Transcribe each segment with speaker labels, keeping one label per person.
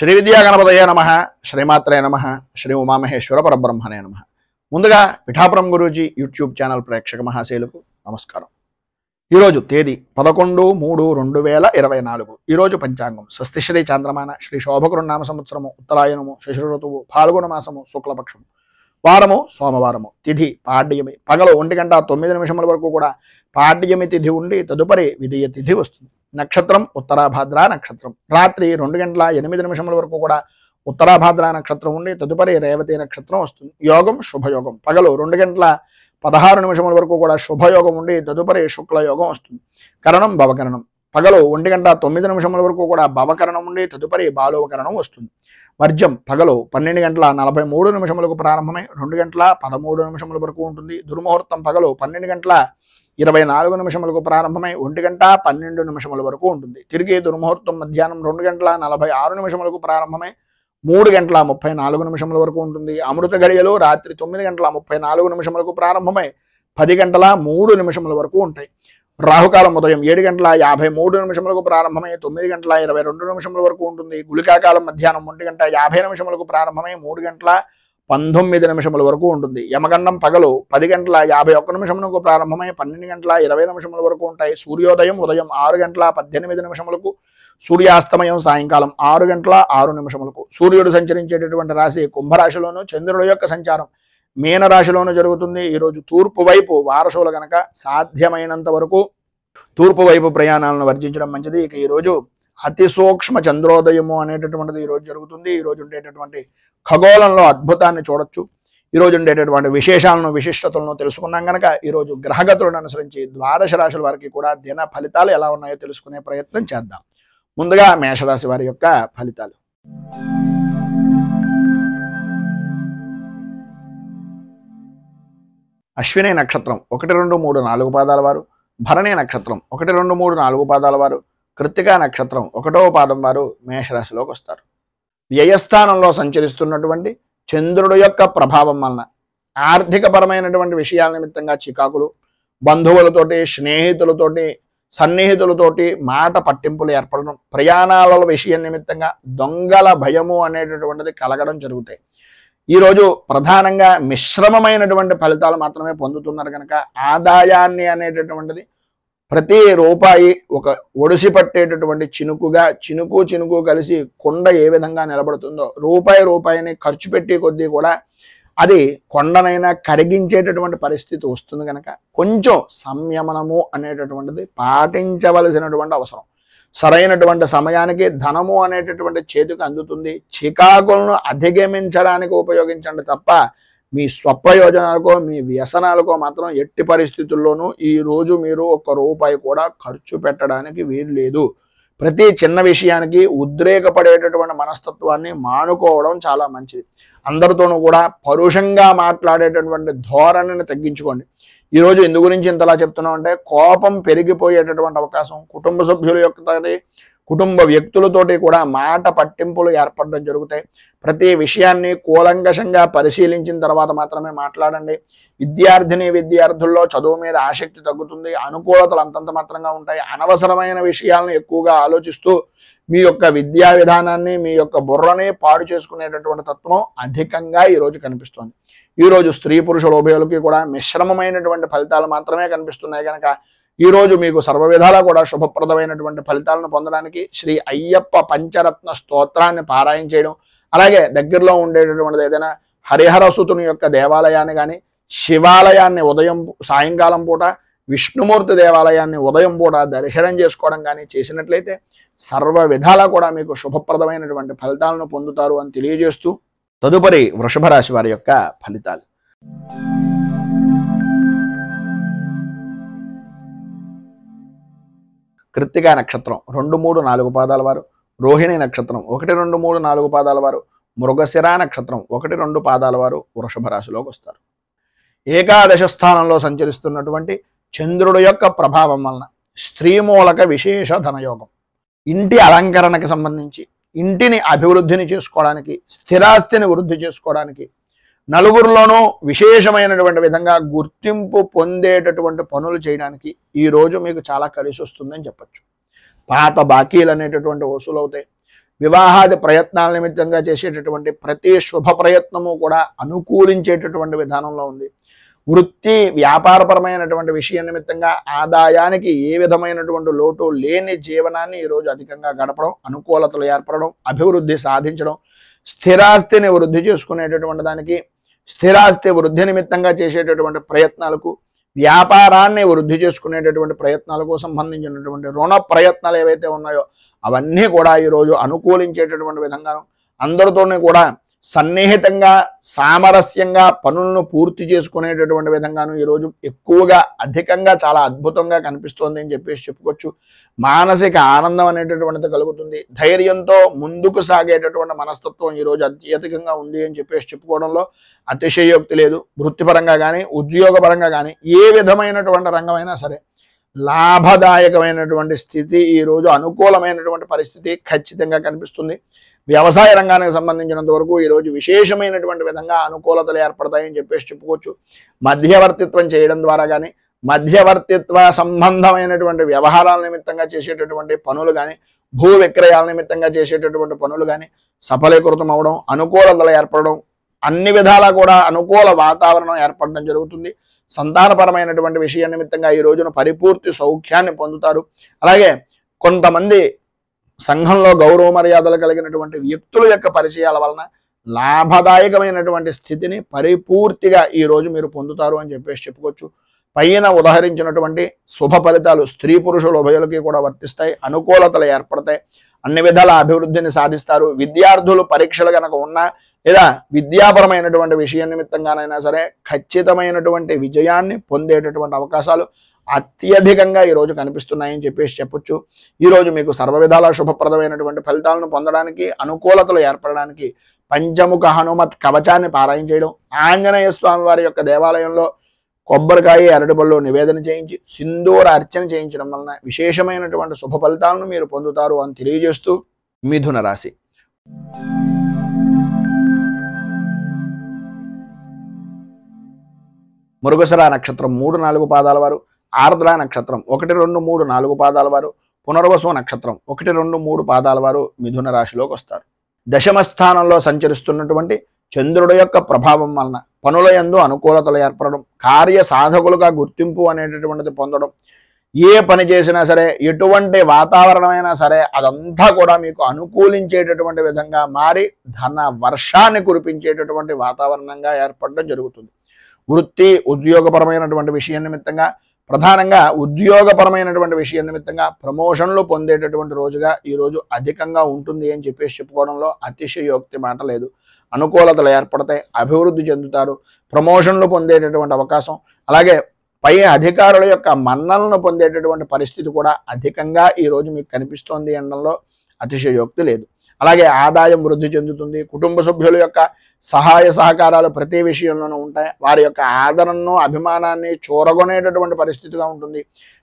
Speaker 1: శ్రీ విద్యా గణపతయే నమః, శ్రీమాత్రే నమః, శ్రీ ఉమామహేశ్వర పరబ్రహ్మణే నమః. ముందుగా పిఠాపురం గురూజీ యూట్యూబ్ ఛానల్ ప్రేక్షక మహాశైలకు నమస్కారం. ఈరోజు తేదీ 11/3/2024. ఈరోజు పంచాంగం స్వస్తిశ్రీ చాంద్రమాన శ్రీ శోభకృన్నామ సంవత్సరము, ఉత్తరాయణము, శశి ఋతువు, ఫాల్గుణ మాసము, శుక్లపక్షము, వారము సోమవారము, తిథి పాడ్యమి. పగలు 1:09 వరకు కూడా పాడ్యమి తిథి ఉండి తదుపరి విధియ తిథి వస్తుంది. నక్షత్రం ఉత్తరాభాద్ర నక్షత్రం. రాత్రి 2:08 వరకు కూడా ఉత్తరాభాద్ర నక్షత్రం ఉండి తదుపరి రేవతి నక్షత్రం వస్తుంది. యోగం శుభయోగం. పగలు 2:16 వరకు కూడా శుభయోగం ఉండి తదుపరి శుక్లయోగం వస్తుంది. కరణం భవకరణం. పగలు 1:09 వరకు కూడా భవకరణం ఉండి తదుపరి బాలోవకరణం వస్తుంది. వర్జం పగలు 12:43 ప్రారంభమై 2:13 వరకు ఉంటుంది. దుర్ముహూర్తం పగలు 12:24 ప్రారంభమై 1:12 వరకు ఉంటుంది. తిరిగి దుర్ముహూర్తం మధ్యాహ్నం 2:46 ప్రారంభమై 3:34 వరకు ఉంటుంది. అమృత గడియలు రాత్రి 9:34 ప్రారంభమై 10:03 వరకు ఉంటాయి. రాహుకాలం ఉదయం 7:53 ప్రారంభమై 9:22 వరకు ఉంటుంది. గుళికాకాలం మధ్యాహ్నం 1:50 ప్రారంభమై 3:19 వరకు ఉంటుంది. యమగండం పగలు 10:51 ప్రారంభమై 12:20 వరకు ఉంటాయి. సూర్యోదయం ఉదయం 6:18 సూర్యాస్తమయం సాయంకాలం 6:06. సూర్యుడు సంచరించేటటువంటి రాశి కుంభరాశిలోను, చంద్రుడి యొక్క సంచారం మీనరాశిలోను జరుగుతుంది. ఈరోజు తూర్పు వైపు వారసులు గనక సాధ్యమైనంత వరకు తూర్పు వైపు ప్రయాణాలను వర్జించడం మంచిది. ఇక ఈరోజు అతి సూక్ష్మ చంద్రోదయము అనేటటువంటిది ఈరోజు జరుగుతుంది. ఈరోజు ఉండేటటువంటి ఖగోళంలో అద్భుతాన్ని చూడొచ్చు. ఈరోజు ఉండేటటువంటి విశేషాలను, విశిష్టతలను తెలుసుకున్నాం కనుక ఈరోజు గ్రహగతులను అనుసరించి ద్వాదశ రాశుల వారికి కూడా దిన ఫలితాలు ఎలా ఉన్నాయో తెలుసుకునే ప్రయత్నం చేద్దాం. ముందుగా మేషరాశి వారి యొక్క ఫలితాలు. అశ్విని నక్షత్రం 1, 2, 3, 4 పాదాల వారు, భరణి నక్షత్రం 1, 2, 3, 4 పాదాల వారు, కృత్తికా నక్షత్రం 1వ పాదం వారు మేషరాశిలోకి వస్తారు. వ్యయస్థానంలో సంచరిస్తున్నటువంటి చంద్రుడు యొక్క ప్రభావం వలన ఆర్థికపరమైనటువంటి విషయాల నిమిత్తంగా చికాకులు, బంధువులతోటి, స్నేహితులతోటి, సన్నిహితులతోటి మాట పట్టింపులు ఏర్పడడం, ప్రయాణాల విషయం నిమిత్తంగా దొంగల భయము అనేటటువంటిది కలగడం జరుగుతాయి. ఈరోజు ప్రధానంగా మిశ్రమమైనటువంటి ఫలితాలు మాత్రమే పొందుతున్నారు కనుక ఆదాయాన్ని అనేటటువంటిది ప్రతి రూపాయి ఒక ఒడిసి పట్టేటటువంటి చినుకుగా, చినుకు కలిసి కొండ ఏ విధంగా నిలబడుతుందో రూపాయిని ఖర్చు పెట్టే కొద్దీ కూడా అది కొండనైనా కరిగించేటటువంటి పరిస్థితి వస్తుంది కనుక కొంచెం సంయమనము అనేటటువంటిది పాటించవలసినటువంటి అవసరం. సరైనటువంటి సమయానికి ధనము అనేటటువంటి చేతికి అందుతుంది. చికాకులను అధిగమించడానికి ఉపయోగించండి తప్ప మీ స్వప్రయోజనాలకో, మీ వ్యసనాలకో మాత్రం ఎట్టి పరిస్థితుల్లోనూ ఈరోజు మీరు ₹1 కూడా ఖర్చు పెట్టడానికి వీలు లేదు. ప్రతి చిన్న విషయానికి ఉద్రేకపడేటటువంటి మనస్తత్వాన్ని మానుకోవడం చాలా మంచిది. అందరితోనూ కూడా పరుషంగా మాట్లాడేటటువంటి ధోరణిని తగ్గించుకోండి. ఈరోజు ఎందు గురించి ఇంతలా చెప్తున్నాం అంటే కోపం పెరిగిపోయేటటువంటి అవకాశం, కుటుంబ సభ్యుల యొక్క కుటుంబ వ్యక్తులతోటి కూడా మాట పట్టింపులు ఏర్పడడం జరుగుతాయి. ప్రతి విషయాన్ని కూలంకషంగా పరిశీలించిన తర్వాత మాత్రమే మాట్లాడండి. విద్యార్థుల్లో చదువు మీద ఆసక్తి తగ్గుతుంది. అనుకూలతలు అంతంత మాత్రంగా ఉంటాయి. అనవసరమైన విషయాలను ఎక్కువగా ఆలోచిస్తూ మీ యొక్క విద్యా విధానాన్ని, మీ యొక్క బుర్రని పాడు చేసుకునేటటువంటి తత్వం అధికంగా ఈరోజు కనిపిస్తుంది. ఈరోజు స్త్రీ పురుషుల ఉభయులకి కూడా మిశ్రమమైనటువంటి ఫలితాలు మాత్రమే కనిపిస్తున్నాయి కనుక ఈరోజు మీకు సర్వ విధాలా కూడా శుభప్రదమైనటువంటి ఫలితాలను పొందడానికి శ్రీ అయ్యప్ప పంచరత్న స్తోత్రాన్ని పారాయణ చేయడం, అలాగే దగ్గరలో ఉండేటటువంటిది ఏదైనా హరిహరసుతుని యొక్క దేవాలయాన్ని కానీ, శివాలయాన్ని సాయంకాలం పూట, విష్ణుమూర్తి దేవాలయాన్ని ఉదయం పూట దర్శనం చేసుకోవడం కానీ చేసినట్లయితే సర్వ విధాలా కూడా మీకు శుభప్రదమైనటువంటి ఫలితాలను పొందుతారు అని తెలియజేస్తూ తదుపరి వృషభ రాశి వారి యొక్క ఫలితాలు. కృత్తికా నక్షత్రం 2, 3, 4 పాదాల వారు, రోహిణి నక్షత్రం 1, 2, 3, 4 పాదాల వారు, మృగశిర నక్షత్రం 1, 2 పాదాల వారు వృషభ రాశిలోకి వస్తారు. ఏకాదశ స్థానంలో సంచరిస్తున్నటువంటి చంద్రుడు యొక్క ప్రభావం వలన స్త్రీ మూలక విశేష ధనయోగం, ఇంటి అలంకరణకి సంబంధించి, ఇంటిని అభివృద్ధిని చేసుకోవడానికి, స్థిరాస్తిని వృద్ధి చేసుకోవడానికి, నలుగురిలోనూ విశేషమైనటువంటి విధంగా గుర్తింపు పొందేటటువంటి పనులు చేయడానికి ఈరోజు మీకు చాలా కలిసి వస్తుందని చెప్పచ్చు. పాత బాకీలు అనేటటువంటి వసూలు అవుతాయి. వివాహాది ప్రయత్నాల నిమిత్తంగా చేసేటటువంటి ప్రతి శుభ ప్రయత్నము కూడా అనుకూలించేటటువంటి విధానంలో ఉంది. వృత్తి వ్యాపారపరమైనటువంటి విషయం నిమిత్తంగా ఆదాయానికి ఏ విధమైనటువంటి లోటు లేని జీవనాన్ని ఈరోజు అధికంగా గడపడం, అనుకూలతలు ఏర్పడడం, అభివృద్ధి సాధించడం, స్థిరాస్తిని వృద్ధి చేసుకునేటటువంటి దానికి, స్థిరాస్తి వృద్ధి నిమిత్తంగా చేసేటటువంటి ప్రయత్నాలకు, వ్యాపారాన్ని వృద్ధి చేసుకునేటటువంటి ప్రయత్నాలకు సంబంధించినటువంటి రుణ ప్రయత్నాలు ఏవైతే ఉన్నాయో అవన్నీ కూడా ఈరోజు అనుకూలించేటటువంటి విధంగాను, అందరితోనే కూడా సన్నిహితంగా సామరస్యంగా పనులను పూర్తి చేసుకునేటటువంటి విధంగాను ఈరోజు ఎక్కువగా అధికంగా చాలా అద్భుతంగా కనిపిస్తోంది అని చెప్పేసి చెప్పుకోవచ్చు. మానసిక ఆనందం అనేటటువంటిది కలుగుతుంది. ధైర్యంతో ముందుకు సాగేటటువంటి మనస్తత్వం ఈరోజు అత్యధికంగా ఉంది అని చెప్పేసి చెప్పుకోవడంలో అతిశయోక్తి లేదు. వృత్తిపరంగా కానీ ఉద్యోగపరంగా కానీ ఏ విధమైనటువంటి రంగమైనా సరే లాభదాయకమైనటువంటి స్థితి, ఈరోజు అనుకూలమైనటువంటి పరిస్థితి ఖచ్చితంగా కనిపిస్తుంది. వ్యవసాయ రంగానికి సంబంధించినంత వరకు ఈరోజు విశేషమైనటువంటి విధంగా అనుకూలతలు ఏర్పడతాయని చెప్పేసి చెప్పుకోవచ్చు. మధ్యవర్తిత్వం చేయడం ద్వారా కానీ, మధ్యవర్తిత్వ సంబంధమైనటువంటి వ్యవహారాల నిమిత్తంగా చేసేటటువంటి పనులు కానీ, భూ విక్రయాల నిమిత్తంగా చేసేటటువంటి పనులు కానీ సఫలీకృతం అవడం, అనుకూలతలు ఏర్పడడం, అన్ని విధాలా కూడా అనుకూల వాతావరణం ఏర్పడడం జరుగుతుంది. సంతానపరమైనటువంటి విషయం నిమిత్తంగా ఈ రోజున పరిపూర్తి సౌఖ్యాన్ని పొందుతారు. అలాగే కొంతమంది సంఘంలో గౌరవ మర్యాదలు కలిగినటువంటి వ్యక్తుల యొక్క పరిచయాల వలన లాభదాయకమైనటువంటి స్థితిని పరిపూర్తిగా ఈరోజు మీరు పొందుతారు అని చెప్పేసి చెప్పుకోవచ్చు. పైన ఉదహరించినటువంటి శుభ ఫలితాలు స్త్రీ పురుషుల ఉభయులకి కూడా వర్తిస్తాయి. అనుకూలతలు ఏర్పడతాయి. అన్ని విధాల అభివృద్ధిని సాధిస్తారు. విద్యార్థులు పరీక్షలు కనుక ఉన్నా లేదా విద్యాపరమైనటువంటి విషయం నిమిత్తంగానైనా సరే ఖచ్చితమైనటువంటి విజయాన్ని పొందేటటువంటి అవకాశాలు అత్యధికంగా ఈరోజు కనిపిస్తున్నాయని చెప్పేసి చెప్పొచ్చు. ఈరోజు మీకు సర్వ విధాల శుభప్రదమైనటువంటి ఫలితాలను పొందడానికి, అనుకూలతలు ఏర్పడడానికి పంచముఖ హనుమత్ కవచాన్ని పారాయణ చేయడం, ఆంజనేయ స్వామి వారి యొక్క దేవాలయంలో కొబ్బరికాయ అరటిపళ్ళు నివేదన చేయించి సింధూర అర్చన చేయించడం వలన విశేషమైనటువంటి శుభ ఫలితాలను మీరు పొందుతారు అని తెలియజేస్తూ మిథున రాశి. మృగశిర నక్షత్రం 3-4 పాదాల వారు, ఆర్ద్ర నక్షత్రం 1, 2, 3, 4 పాదాల వారు, పునర్వసు నక్షత్రం 1, 2, 3 పాదాల వారు మిథున రాశిలోకి వస్తారు. దశమ స్థానంలో సంచరిస్తున్నటువంటి చంద్రుడి యొక్క ప్రభావం వలన పనుల యందు అనుకూలతలు ఏర్పడడం, కార్య సాధకులుగా గుర్తింపు అనేటటువంటిది పొందడం, ఏ పని చేసినా సరే ఎటువంటి వాతావరణమైనా సరే అదంతా కూడా మీకు అనుకూలించేటటువంటి విధంగా మారి ధన వర్షాన్ని కురిపించేటటువంటి వాతావరణంగా ఏర్పడడం జరుగుతుంది. వృత్తి ఉద్యోగపరమైనటువంటి విషయం నిమిత్తంగా, ప్రధానంగా ఉద్యోగపరమైనటువంటి విషయం నిమిత్తంగా ప్రమోషన్లు పొందేటటువంటి రోజుగా ఈరోజు అధికంగా ఉంటుంది అని చెప్పేసి చెప్పుకోవడంలో అతిశయోక్తి మాట లేదు. అనుకూలతలు ఏర్పడతాయి, అభివృద్ధి చెందుతారు, ప్రమోషన్లు పొందేటటువంటి అవకాశం, అలాగే పై అధికారుల యొక్క మన్నలను పొందేటటువంటి పరిస్థితి కూడా అధికంగా ఈరోజు మీకు కనిపిస్తోంది అనడంలో అతిశయోక్తి లేదు. అలాగే ఆదాయం వృద్ధి చెందుతుంది. కుటుంబ సభ్యుల యొక్క సహాయ సహకారాలు ప్రతి విషయంలోనూ ఉంటాయి. వారి యొక్క ఆదరణను, అభిమానాన్ని చూరగొనేటటువంటి పరిస్థితిగా ఉంటుంది.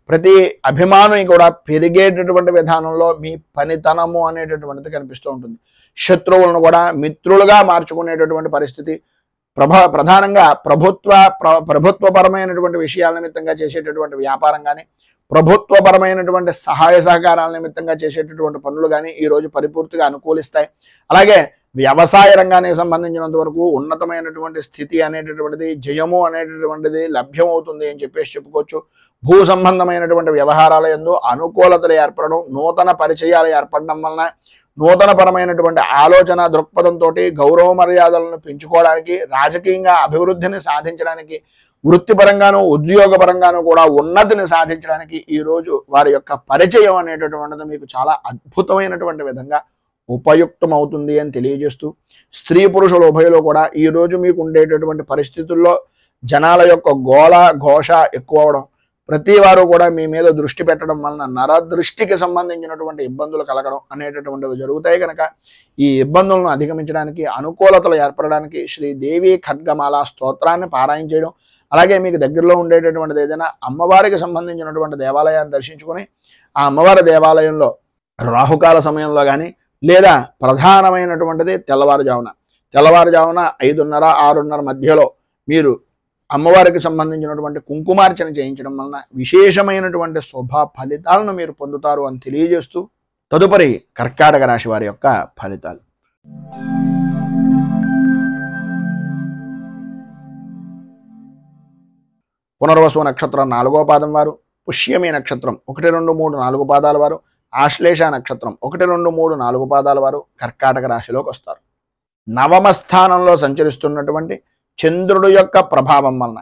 Speaker 1: ప్రతి అభిమానం కూడా పెరిగేటటువంటి విధానంలో మీ పనితనము అనేటటువంటిది కనిపిస్తూ ఉంటుంది. శత్రువులను కూడా మిత్రులుగా మార్చుకునేటటువంటి పరిస్థితి, ప్రధానంగా ప్రభుత్వపరమైనటువంటి విషయాల నిమిత్తంగా చేసేటటువంటి వ్యాపారం కానీ, ప్రభుత్వపరమైనటువంటి సహాయ సహకారాల నిమిత్తంగా చేసేటటువంటి పనులు కానీ ఈరోజు పరిపూర్తిగా అనుకూలిస్తాయి. అలాగే వ్యవసాయ రంగానికి సంబంధించినంత వరకు ఉన్నతమైనటువంటి స్థితి అనేటటువంటిది, జయము అనేటటువంటిది లభ్యమవుతుంది అని చెప్పేసి చెప్పుకోవచ్చు. భూ సంబంధమైనటువంటి వ్యవహారాల యందు అనుకూలతలు ఏర్పడడం, నూతన పరిచయాలు ఏర్పడడం వలన నూతన పరమైనటువంటి ఆలోచన దృక్పథంతో గౌరవ మర్యాదలను పెంచుకోవడానికి, రాజకీయంగా అభివృద్ధిని సాధించడానికి, వృత్తిపరంగాను ఉద్యోగపరంగాను కూడా ఉన్నతిని సాధించడానికి ఈరోజు వారి యొక్క పరిచయం అనేటటువంటిది మీకు చాలా అద్భుతమైనటువంటి విధంగా ఉపయుక్తమవుతుంది అని తెలియజేస్తూ, స్త్రీ పురుషుల ఉభయలో కూడా ఈరోజు మీకు ఉండేటటువంటి పరిస్థితుల్లో జనాల యొక్క గోళ ఘోష ఎక్కువ అవడం, ప్రతి వారు కూడా మీ మీద దృష్టి పెట్టడం వలన నరదృష్టికి సంబంధించినటువంటి ఇబ్బందులు కలగడం అనేటటువంటివి జరుగుతాయి. కనుక ఈ ఇబ్బందులను అధిగమించడానికి, అనుకూలతలు ఏర్పడడానికి శ్రీదేవి ఖడ్గమాల స్తోత్రాన్ని పారాయణ చేయడం, అలాగే మీకు దగ్గరలో ఉండేటటువంటిది ఏదైనా అమ్మవారికి సంబంధించినటువంటి దేవాలయాన్ని దర్శించుకొని ఆ అమ్మవారి దేవాలయంలో రాహుకాల సమయంలో కానీ లేదా ప్రధానమైనటువంటిది తెల్లవారుజామున 5:30, 6:30 మధ్యలో మీరు అమ్మవారికి సంబంధించినటువంటి కుంకుమార్చన చేయించడం వలన విశేషమైనటువంటి శుభ ఫలితాలను మీరు పొందుతారు అని తెలియజేస్తూ తదుపరి కర్కాటక రాశి వారి యొక్క ఫలితాలు. పునర్వసు నక్షత్రం 4వ పాదం వారు, పుష్యమి నక్షత్రం 1, 2, 3, 4 పాదాల వారు, ఆశ్లేష నక్షత్రం 1, 2, 3, 4 పాదాల వారు కర్కాటక రాశిలోకి వస్తారు. నవమ స్థానంలో సంచరిస్తున్నటువంటి చంద్రుడు యొక్క ప్రభావం వలన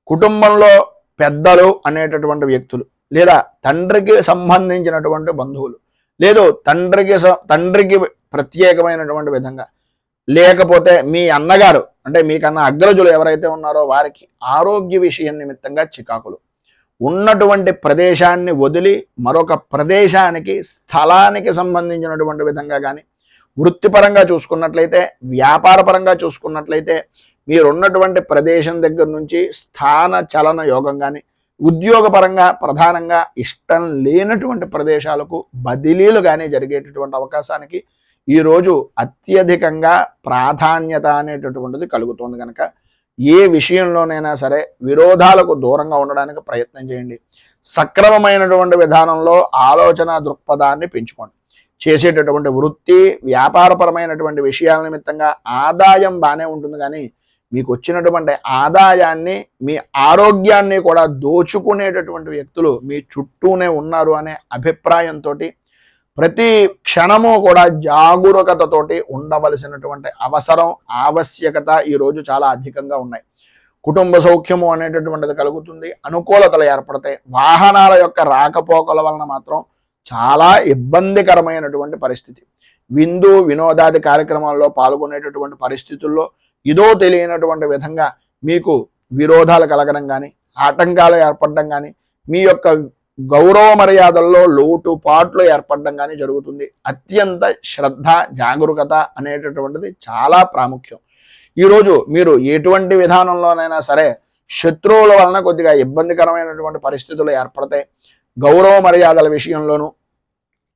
Speaker 1: కుటుంబంలో పెద్దలు అనేటటువంటి వ్యక్తులు, లేదా తండ్రికి సంబంధించినటువంటి బంధువులు, లేదు తండ్రికి ప్రత్యేకమైనటువంటి విధంగా, లేకపోతే మీ అన్నగారు అంటే మీకన్నా అగ్రజులు ఎవరైతే ఉన్నారో వారికి ఆరోగ్య విషయం నిమిత్తంగా చికాకులు, ఉన్నటువంటి ప్రదేశాన్ని వదిలి మరొక ప్రదేశానికి స్థలానికి సంబంధించినటువంటి విధంగా కానీ, వృత్తిపరంగా చూసుకున్నట్లయితే, వ్యాపారపరంగా చూసుకున్నట్లయితే మీరున్నటువంటి ప్రదేశం దగ్గర నుంచి స్థాన చలన యోగం కానీ, ఉద్యోగపరంగా ప్రధానంగా ఇష్టం లేనటువంటి ప్రదేశాలకు బదిలీలు కానీ జరిగేటటువంటి అవకాశానికి ఈరోజు అత్యధికంగా ప్రాధాన్యత అనేటటువంటిది కలుగుతుంది. కనుక ఏ విషయంలోనైనా సరే విరోధాలకు దూరంగా ఉండడానికి ప్రయత్నం చేయండి. సక్రమమైనటువంటి విధానంలో ఆలోచన దృక్పథాన్ని పెంచుకోండి. చేసేటటువంటి వృత్తి వ్యాపారపరమైనటువంటి విషయాల నిమిత్తంగా ఆదాయం బాగానే ఉంటుంది, కానీ మీకు వచ్చినటువంటి ఆదాయాన్ని మీ ఆరోగ్యాన్ని కూడా దోచుకునేటటువంటి వ్యక్తులు మీ చుట్టూనే ఉన్నారు అనే అభిప్రాయంతో ప్రతి క్షణము కూడా జాగరూకతతోటి ఉండవలసినటువంటి అవసరం ఆవశ్యకత ఈరోజు చాలా అధికంగా ఉన్నాయి. కుటుంబ సౌఖ్యము అనేటటువంటిది కలుగుతుంది, అనుకూలతలు ఏర్పడతాయి. వాహనాల యొక్క రాకపోకల వలన మాత్రం చాలా ఇబ్బందికరమైనటువంటి పరిస్థితి. విందు వినోదాది కార్యక్రమాల్లో పాల్గొనేటటువంటి పరిస్థితుల్లో ఇదో తెలియనటువంటి విధంగా మీకు విరోధాలు కలగడం కానీ, ఆటంకాలు ఏర్పడడం కానీ, మీ యొక్క గౌరవ మర్యాదల్లో లోటుపాట్లు ఏర్పడడం కానీ జరుగుతుంది. అత్యంత శ్రద్ధ జాగరూకత అనేటటువంటిది చాలా ప్రాముఖ్యం. ఈరోజు మీరు ఎటువంటి విధానంలోనైనా సరే శత్రువుల వలన కొద్దిగా ఇబ్బందికరమైనటువంటి పరిస్థితులు ఏర్పడతాయి. గౌరవ మర్యాదల విషయంలోనూ,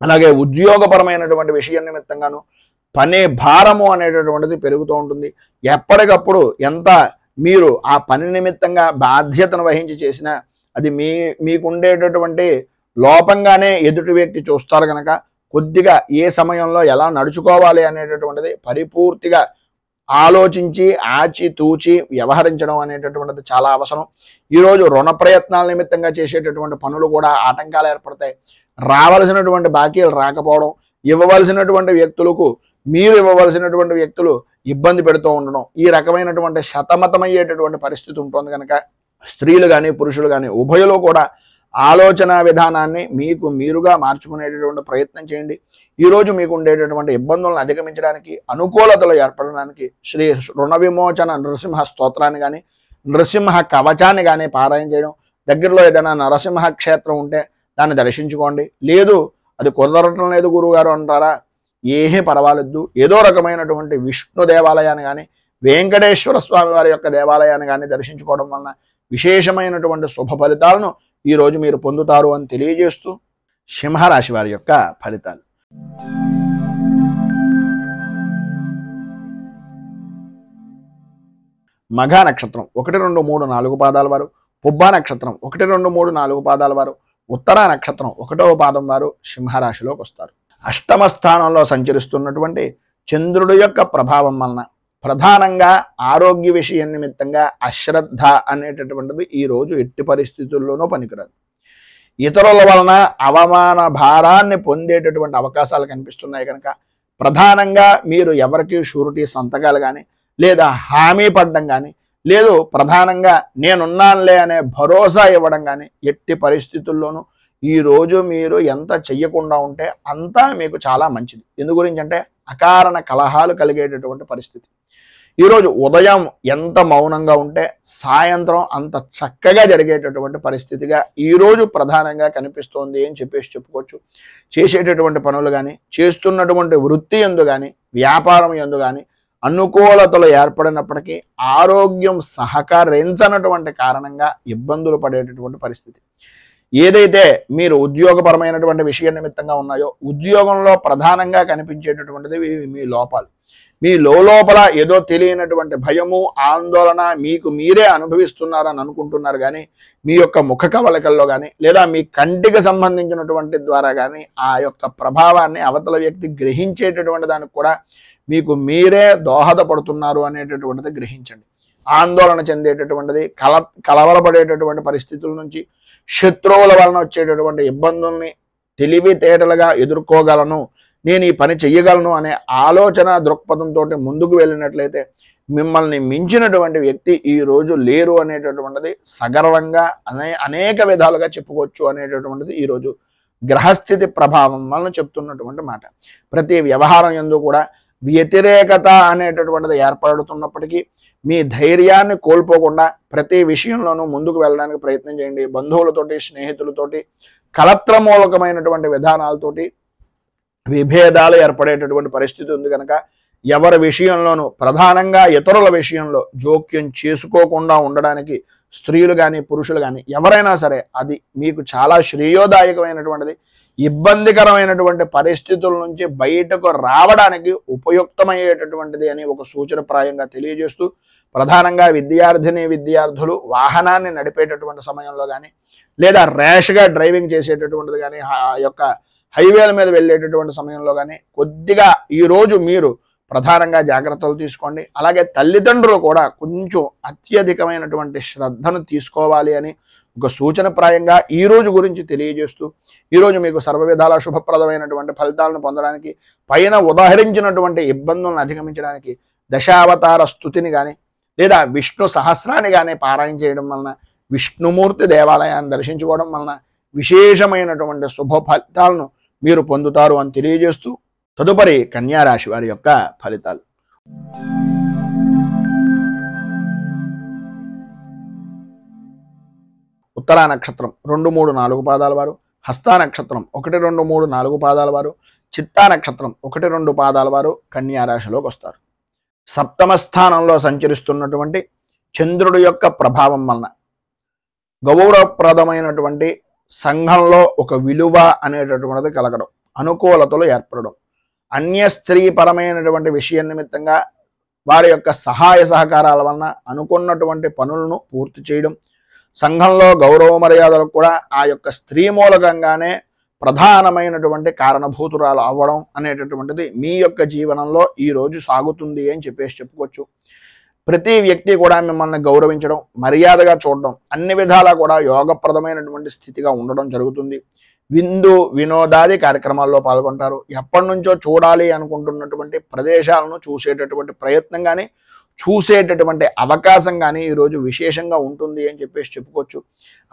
Speaker 1: అలాగే ఉద్యోగపరమైనటువంటి విషయం నిమిత్తంగాను పని భారము అనేటటువంటిది పెరుగుతూ ఉంటుంది. ఎప్పటికప్పుడు ఎంత మీరు ఆ పని నిమిత్తంగా బాధ్యతను వహించి చేసినా అది మీకుండేటటువంటి లోపంగానే ఎదుటి వ్యక్తి చూస్తారు. కనుక కొద్దిగా ఏ సమయంలో ఎలా నడుచుకోవాలి అనేటటువంటిది పరిపూర్తిగా ఆలోచించి ఆచితూచి వ్యవహరించడం అనేటటువంటిది చాలా అవసరం. ఈరోజు రుణ ప్రయత్నాల నిమిత్తంగా చేసేటటువంటి పనులు కూడా ఆటంకాలు ఏర్పడతాయి. రావలసినటువంటి బాకీలు రాకపోవడం, ఇవ్వవలసినటువంటి వ్యక్తులకు మీరు ఇవ్వవలసినటువంటి వ్యక్తులు ఇబ్బంది పెడుతూ ఉండడం, ఈ రకమైనటువంటి సతమతమయ్యేటటువంటి పరిస్థితి ఉంటుంది. కనుక స్త్రీలు కానీ పురుషులు కానీ ఉభయులు కూడా ఆలోచన విధానాన్ని మీకు మీరుగా మార్చుకునేటటువంటి ప్రయత్నం చేయండి. ఈరోజు మీకు ఉండేటటువంటి ఇబ్బందులను అధిగమించడానికి, అనుకూలతలు ఏర్పడడానికి శ్రీ రుణ విమోచన నరసింహ స్తోత్రాన్ని కానీ, నరసింహ కవచాన్ని కానీ పారాయణ చేయడం, దగ్గరలో ఏదైనా నరసింహ క్షేత్రం ఉంటే దాన్ని దర్శించుకోండి. లేదు అది కుదరటం లేదు గురువుగారు అంటారా, ఏమీ పర్వాలేదు. ఏదో రకమైనటువంటి విష్ణు దేవాలయాన్ని కానీ, వెంకటేశ్వర స్వామి వారి యొక్క దేవాలయాన్ని కానీ దర్శించుకోవడం వలన విశేషమైనటువంటి శుభ ఫలితాలను ఈరోజు మీరు పొందుతారు అని తెలియజేస్తూ సింహరాశి వారి యొక్క ఫలితాలు. మఘ నక్షత్రం 1, 2, 3, 4 పాదాల వారు, పుబ్బ నక్షత్రం 1, 2, 3, 4 పాదాల వారు, ఉత్తర నక్షత్రం 1వ పాదం వారు సింహరాశిలోకి వస్తారు. అష్టమ స్థానంలో సంచరిస్తున్నటువంటి చంద్రుడి యొక్క ప్రభావం వలన ప్రధానంగా ఆరోగ్య విషయం నిమిత్తంగా అశ్రద్ధ అనేటటువంటిది ఈరోజు ఎట్టి పరిస్థితుల్లోనూ పనికిరాదు. ఇతరుల వలన అవమాన భారాన్ని పొందేటటువంటి అవకాశాలు కనిపిస్తున్నాయి. కనుక ప్రధానంగా మీరు ఎవరికి షూరిటీ సంతకాలు కానీ, లేదా హామీ పడడం కానీ, లేదు ప్రధానంగా నేనున్నానులే అనే భరోసా ఇవ్వడం కానీ ఎట్టి పరిస్థితుల్లోనూ ఈరోజు మీరు ఎంత చెయ్యకుండా ఉంటే అంతా మీకు చాలా మంచిది. ఎందు గురించి అంటే అకారణ కలహాలు కలిగేటటువంటి పరిస్థితి. ఈరోజు ఉదయం ఎంత మౌనంగా ఉంటే సాయంత్రం అంత చక్కగా జరిగేటటువంటి పరిస్థితిగా ఈరోజు ప్రధానంగా కనిపిస్తోంది అని చెప్పుకోవచ్చు. చేసేటటువంటి పనులు కానీ, చేస్తున్నటువంటి వృత్తి యందు కానీ, వ్యాపారం యందు కానీ అనుకూలతలు ఏర్పడినప్పటికీ ఆరోగ్యం సహకరించనటువంటి కారణంగా ఇబ్బందులు పడేటటువంటి పరిస్థితి. ఏదైతే మీరు ఉద్యోగపరమైనటువంటి విషయ నిమిత్తంగా ఉన్నాయో ఉద్యోగంలో ప్రధానంగా కనిపించేటటువంటిది మీ లోపాలు. మీ లోపల ఏదో తెలియనటువంటి భయము, ఆందోళన మీకు మీరే అనుభవిస్తున్నారని అనుకుంటున్నారు. కానీ మీ యొక్క ముఖ కవళికల్లో కానీ లేదా మీ కంటికి సంబంధించినటువంటి ద్వారా కానీ ఆ యొక్క ప్రభావాన్ని అవతల వ్యక్తి గ్రహించేటటువంటి దానికి కూడా మీకు మీరే దోహదపడుతున్నారు అనేటటువంటిది గ్రహించండి. ఆందోళన చెందేటటువంటిది, కలవరపడేటటువంటి పరిస్థితుల నుంచి, శత్రువుల వలన వచ్చేటటువంటి ఇబ్బందుల్ని తెలివితేటలుగా ఎదుర్కోగలను, నేను ఈ పని చెయ్యగలను అనే ఆలోచన దృక్పథంతో ముందుకు వెళ్ళినట్లయితే మిమ్మల్ని మించినటువంటి వ్యక్తి ఈ రోజు లేరు అనేటటువంటిది సగర్వంగా అనేక విధాలుగా చెప్పుకోవచ్చు అనేటటువంటిది ఈరోజు గ్రహస్థితి ప్రభావం వలన చెప్తున్నటువంటి మాట. ప్రతి వ్యవహారం యందు కూడా వ్యతిరేకత అనేటటువంటిది ఏర్పడుతున్నప్పటికీ మీ ధైర్యాన్ని కోల్పోకుండా ప్రతి విషయంలోనూ ముందుకు వెళ్ళడానికి ప్రయత్నం చేయండి. బంధువులతోటి, స్నేహితులతోటి కలత్రమూలకమైనటువంటి విధానాలతోటి విభేదాలు ఏర్పడేటటువంటి పరిస్థితి ఉంది కనుక ఎవరి విషయంలోనూ ప్రధానంగా ఇతరుల విషయంలో జోక్యం చేసుకోకుండా ఉండడానికి స్త్రీలు కానీ పురుషులు కానీ ఎవరైనా సరే అది మీకు చాలా శ్రేయోదాయకమైనటువంటిది. ఇబ్బందికరమైనటువంటి పరిస్థితుల నుంచి బయటకు రావడానికి ఉపయుక్తమయ్యేటటువంటిది అని ఒక సూచనప్రాయంగా తెలియజేస్తూ, ప్రధానంగా విద్యార్థులు వాహనాన్ని నడిపేటటువంటి సమయంలో కానీ లేదా ర్యాష్గా డ్రైవింగ్ చేసేటటువంటిది కానీ ఆ యొక్క హైవేల మీద వెళ్ళేటటువంటి సమయంలో కానీ కొద్దిగా ఈరోజు మీరు ప్రధానంగా జాగ్రత్తలు తీసుకోండి. అలాగే తల్లిదండ్రులు కూడా కొంచెం అత్యధికమైనటువంటి శ్రద్ధను తీసుకోవాలి అని ఒక సూచనప్రాయంగా ఈరోజు గురించి తెలియజేస్తూ, ఈరోజు మీకు సర్వ విధాల శుభప్రదమైనటువంటి ఫలితాలను పొందడానికి, పైన ఉదాహరించినటువంటి ఇబ్బందులను అధిగమించడానికి దశావతార స్తుతిని కానీ లేదా విష్ణు సహస్రాన్ని కానీ పారాయణ చేయడం వలన, విష్ణుమూర్తి దేవాలయాన్ని దర్శించుకోవడం వలన విశేషమైనటువంటి శుభ ఫలితాలను మీరు పొందుతారు అని తెలియజేస్తూ, తదుపరి కన్యారాశి వారి యొక్క ఫలితాలు. ఉత్తరా నక్షత్రం 2, 3, 4 పాదాల వారు, హస్తా నక్షత్రం 1, 2, 3, 4 పాదాల వారు, చిత్తా నక్షత్రం 1, 2 పాదాల వారు కన్యారాశిలోకి వస్తారు. సప్తమ స్థానంలో సంచరిస్తున్నటువంటి చంద్రుడి యొక్క ప్రభావం వలన గౌరవప్రదమైనటువంటి సంఘంలో ఒక విలువ అనేటటువంటిది కలగడం, అనుకూలతలు ఏర్పడడం, అన్య స్త్రీ పరమైనటువంటి విషయం నిమిత్తంగా వారి యొక్క సహాయ సహకారాల వలన అనుకున్నటువంటి పనులను పూర్తి చేయడం, సంఘంలో గౌరవ మర్యాదలకు కూడా ఆ యొక్క స్త్రీ మూలకంగానే ప్రధానమైనటువంటి కారణభూతురాలు అవ్వడం అనేటటువంటిది మీ యొక్క జీవనంలో ఈరోజు సాగుతుంది అని చెప్పుకోవచ్చు. ప్రతి వ్యక్తి కూడా మిమ్మల్ని గౌరవించడం, మర్యాదగా చూడడం, అన్ని విధాలా కూడా యోగప్రదమైనటువంటి స్థితిగా ఉండడం జరుగుతుంది. విందు వినోదాది కార్యక్రమాల్లో పాల్గొంటారు. ఎప్పటి నుంచో చూడాలి అనుకుంటున్నటువంటి ప్రదేశాలను చూసేటటువంటి ప్రయత్నం కానీ చూసేటటువంటి అవకాశం కానీ ఈరోజు విశేషంగా ఉంటుంది అని చెప్పుకోవచ్చు.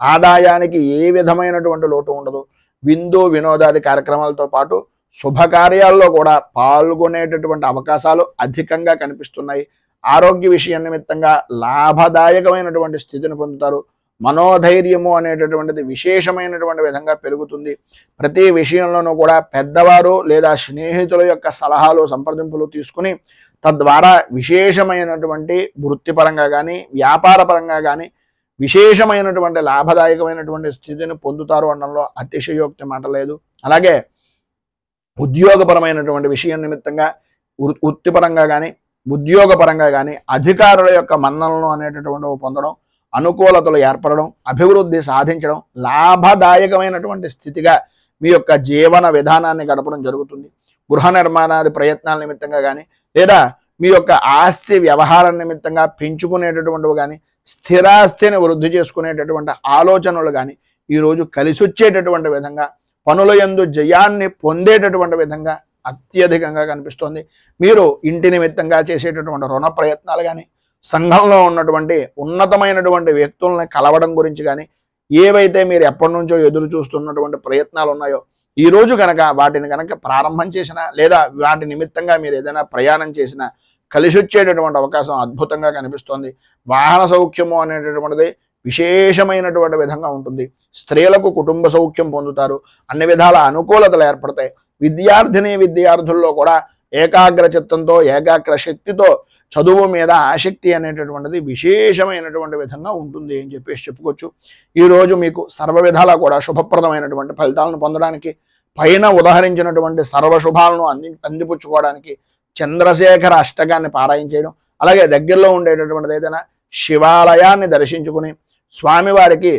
Speaker 1: ఆదాయానికి ఏ విధమైనటువంటి లోటు ఉండదు. విందు వినోదాది కార్యక్రమాలతో పాటు శుభకార్యాల్లో కూడా పాల్గొనేటటువంటి అవకాశాలు అధికంగా కనిపిస్తున్నాయి. ఆరోగ్య విషయం నిమిత్తంగా లాభదాయకమైనటువంటి స్థితిని పొందుతారు. మనోధైర్యము అనేటటువంటిది విశేషమైనటువంటి విధంగా పెరుగుతుంది. ప్రతి విషయంలోనూ కూడా పెద్దవారు లేదా స్నేహితుల యొక్క సలహాలు సంప్రదింపులు తీసుకుని తద్వారా విశేషమైనటువంటి వృత్తిపరంగా కానీ వ్యాపారపరంగా కానీ విశేషమైనటువంటి లాభదాయకమైనటువంటి స్థితిని పొందుతారు అనడంలో అతిశయోక్తి మాట లేదు. అలాగే ఉద్యోగపరమైనటువంటి విషయం నిమిత్తంగా వృత్తిపరంగా కానీ ఉద్యోగపరంగా కానీ అధికారుల యొక్క మన్ననలు అనేటటువంటివి పొందడం, అనుకూలతలు ఏర్పడడం, అభివృద్ధి సాధించడం, లాభదాయకమైనటువంటి స్థితిగా మీ యొక్క జీవన విధానాన్ని గడపడం జరుగుతుంది. గృహ నిర్మాణాది ప్రయత్నాల నిమిత్తంగా కానీ లేదా మీ యొక్క ఆస్తి వ్యవహారం నిమిత్తంగా పెంచుకునేటటువంటివి కానీ స్థిరాస్తిని వృద్ధి చేసుకునేటటువంటి ఆలోచనలు కానీ ఈరోజు కలిసి వచ్చేటటువంటి విధంగా పనుల యందు జయాన్ని పొందేటటువంటి విధంగా అత్యధికంగా కనిపిస్తోంది. మీరు ఇంటి నిమిత్తంగా చేసేటటువంటి రుణ ప్రయత్నాలు కానీ సంఘంలో ఉన్నటువంటి ఉన్నతమైనటువంటి వ్యక్తుల్ని కలవడం గురించి కానీ ఏవైతే మీరు ఎప్పటి నుంచో ఎదురు చూస్తున్నటువంటి ప్రయత్నాలు ఉన్నాయో ఈరోజు కనుక వాటిని కనుక ప్రారంభం చేసినా లేదా వాటి నిమిత్తంగా మీరు ఏదైనా ప్రయాణం చేసినా కలిసి వచ్చేటటువంటి అవకాశం అద్భుతంగా కనిపిస్తోంది. వాహన సౌఖ్యము అనేటటువంటిది విశేషమైనటువంటి విధంగా ఉంటుంది. స్త్రీలకు కుటుంబ సౌఖ్యం పొందుతారు. అన్ని విధాల అనుకూలతలు ఏర్పడతాయి. విద్యార్థుల్లో కూడా ఏకాగ్ర చిత్తంతో ఏకాగ్ర శక్తితో చదువు మీద ఆసక్తి అనేటటువంటిది విశేషమైనటువంటి విధంగా ఉంటుంది అని చెప్పేసి చెప్పుకోవచ్చు. ఈరోజు మీకు సర్వ విధాలా కూడా శుభప్రదమైనటువంటి ఫలితాలను పొందడానికి, పైన ఉదహరించినటువంటి సర్వశుభాలను అందిపుచ్చుకోవడానికి చంద్రశేఖర అష్టకాన్ని పారాయణ చేయడం, అలాగే దగ్గరలో ఉండేటటువంటిది ఏదైనా శివాలయాన్ని దర్శించుకుని స్వామివారికి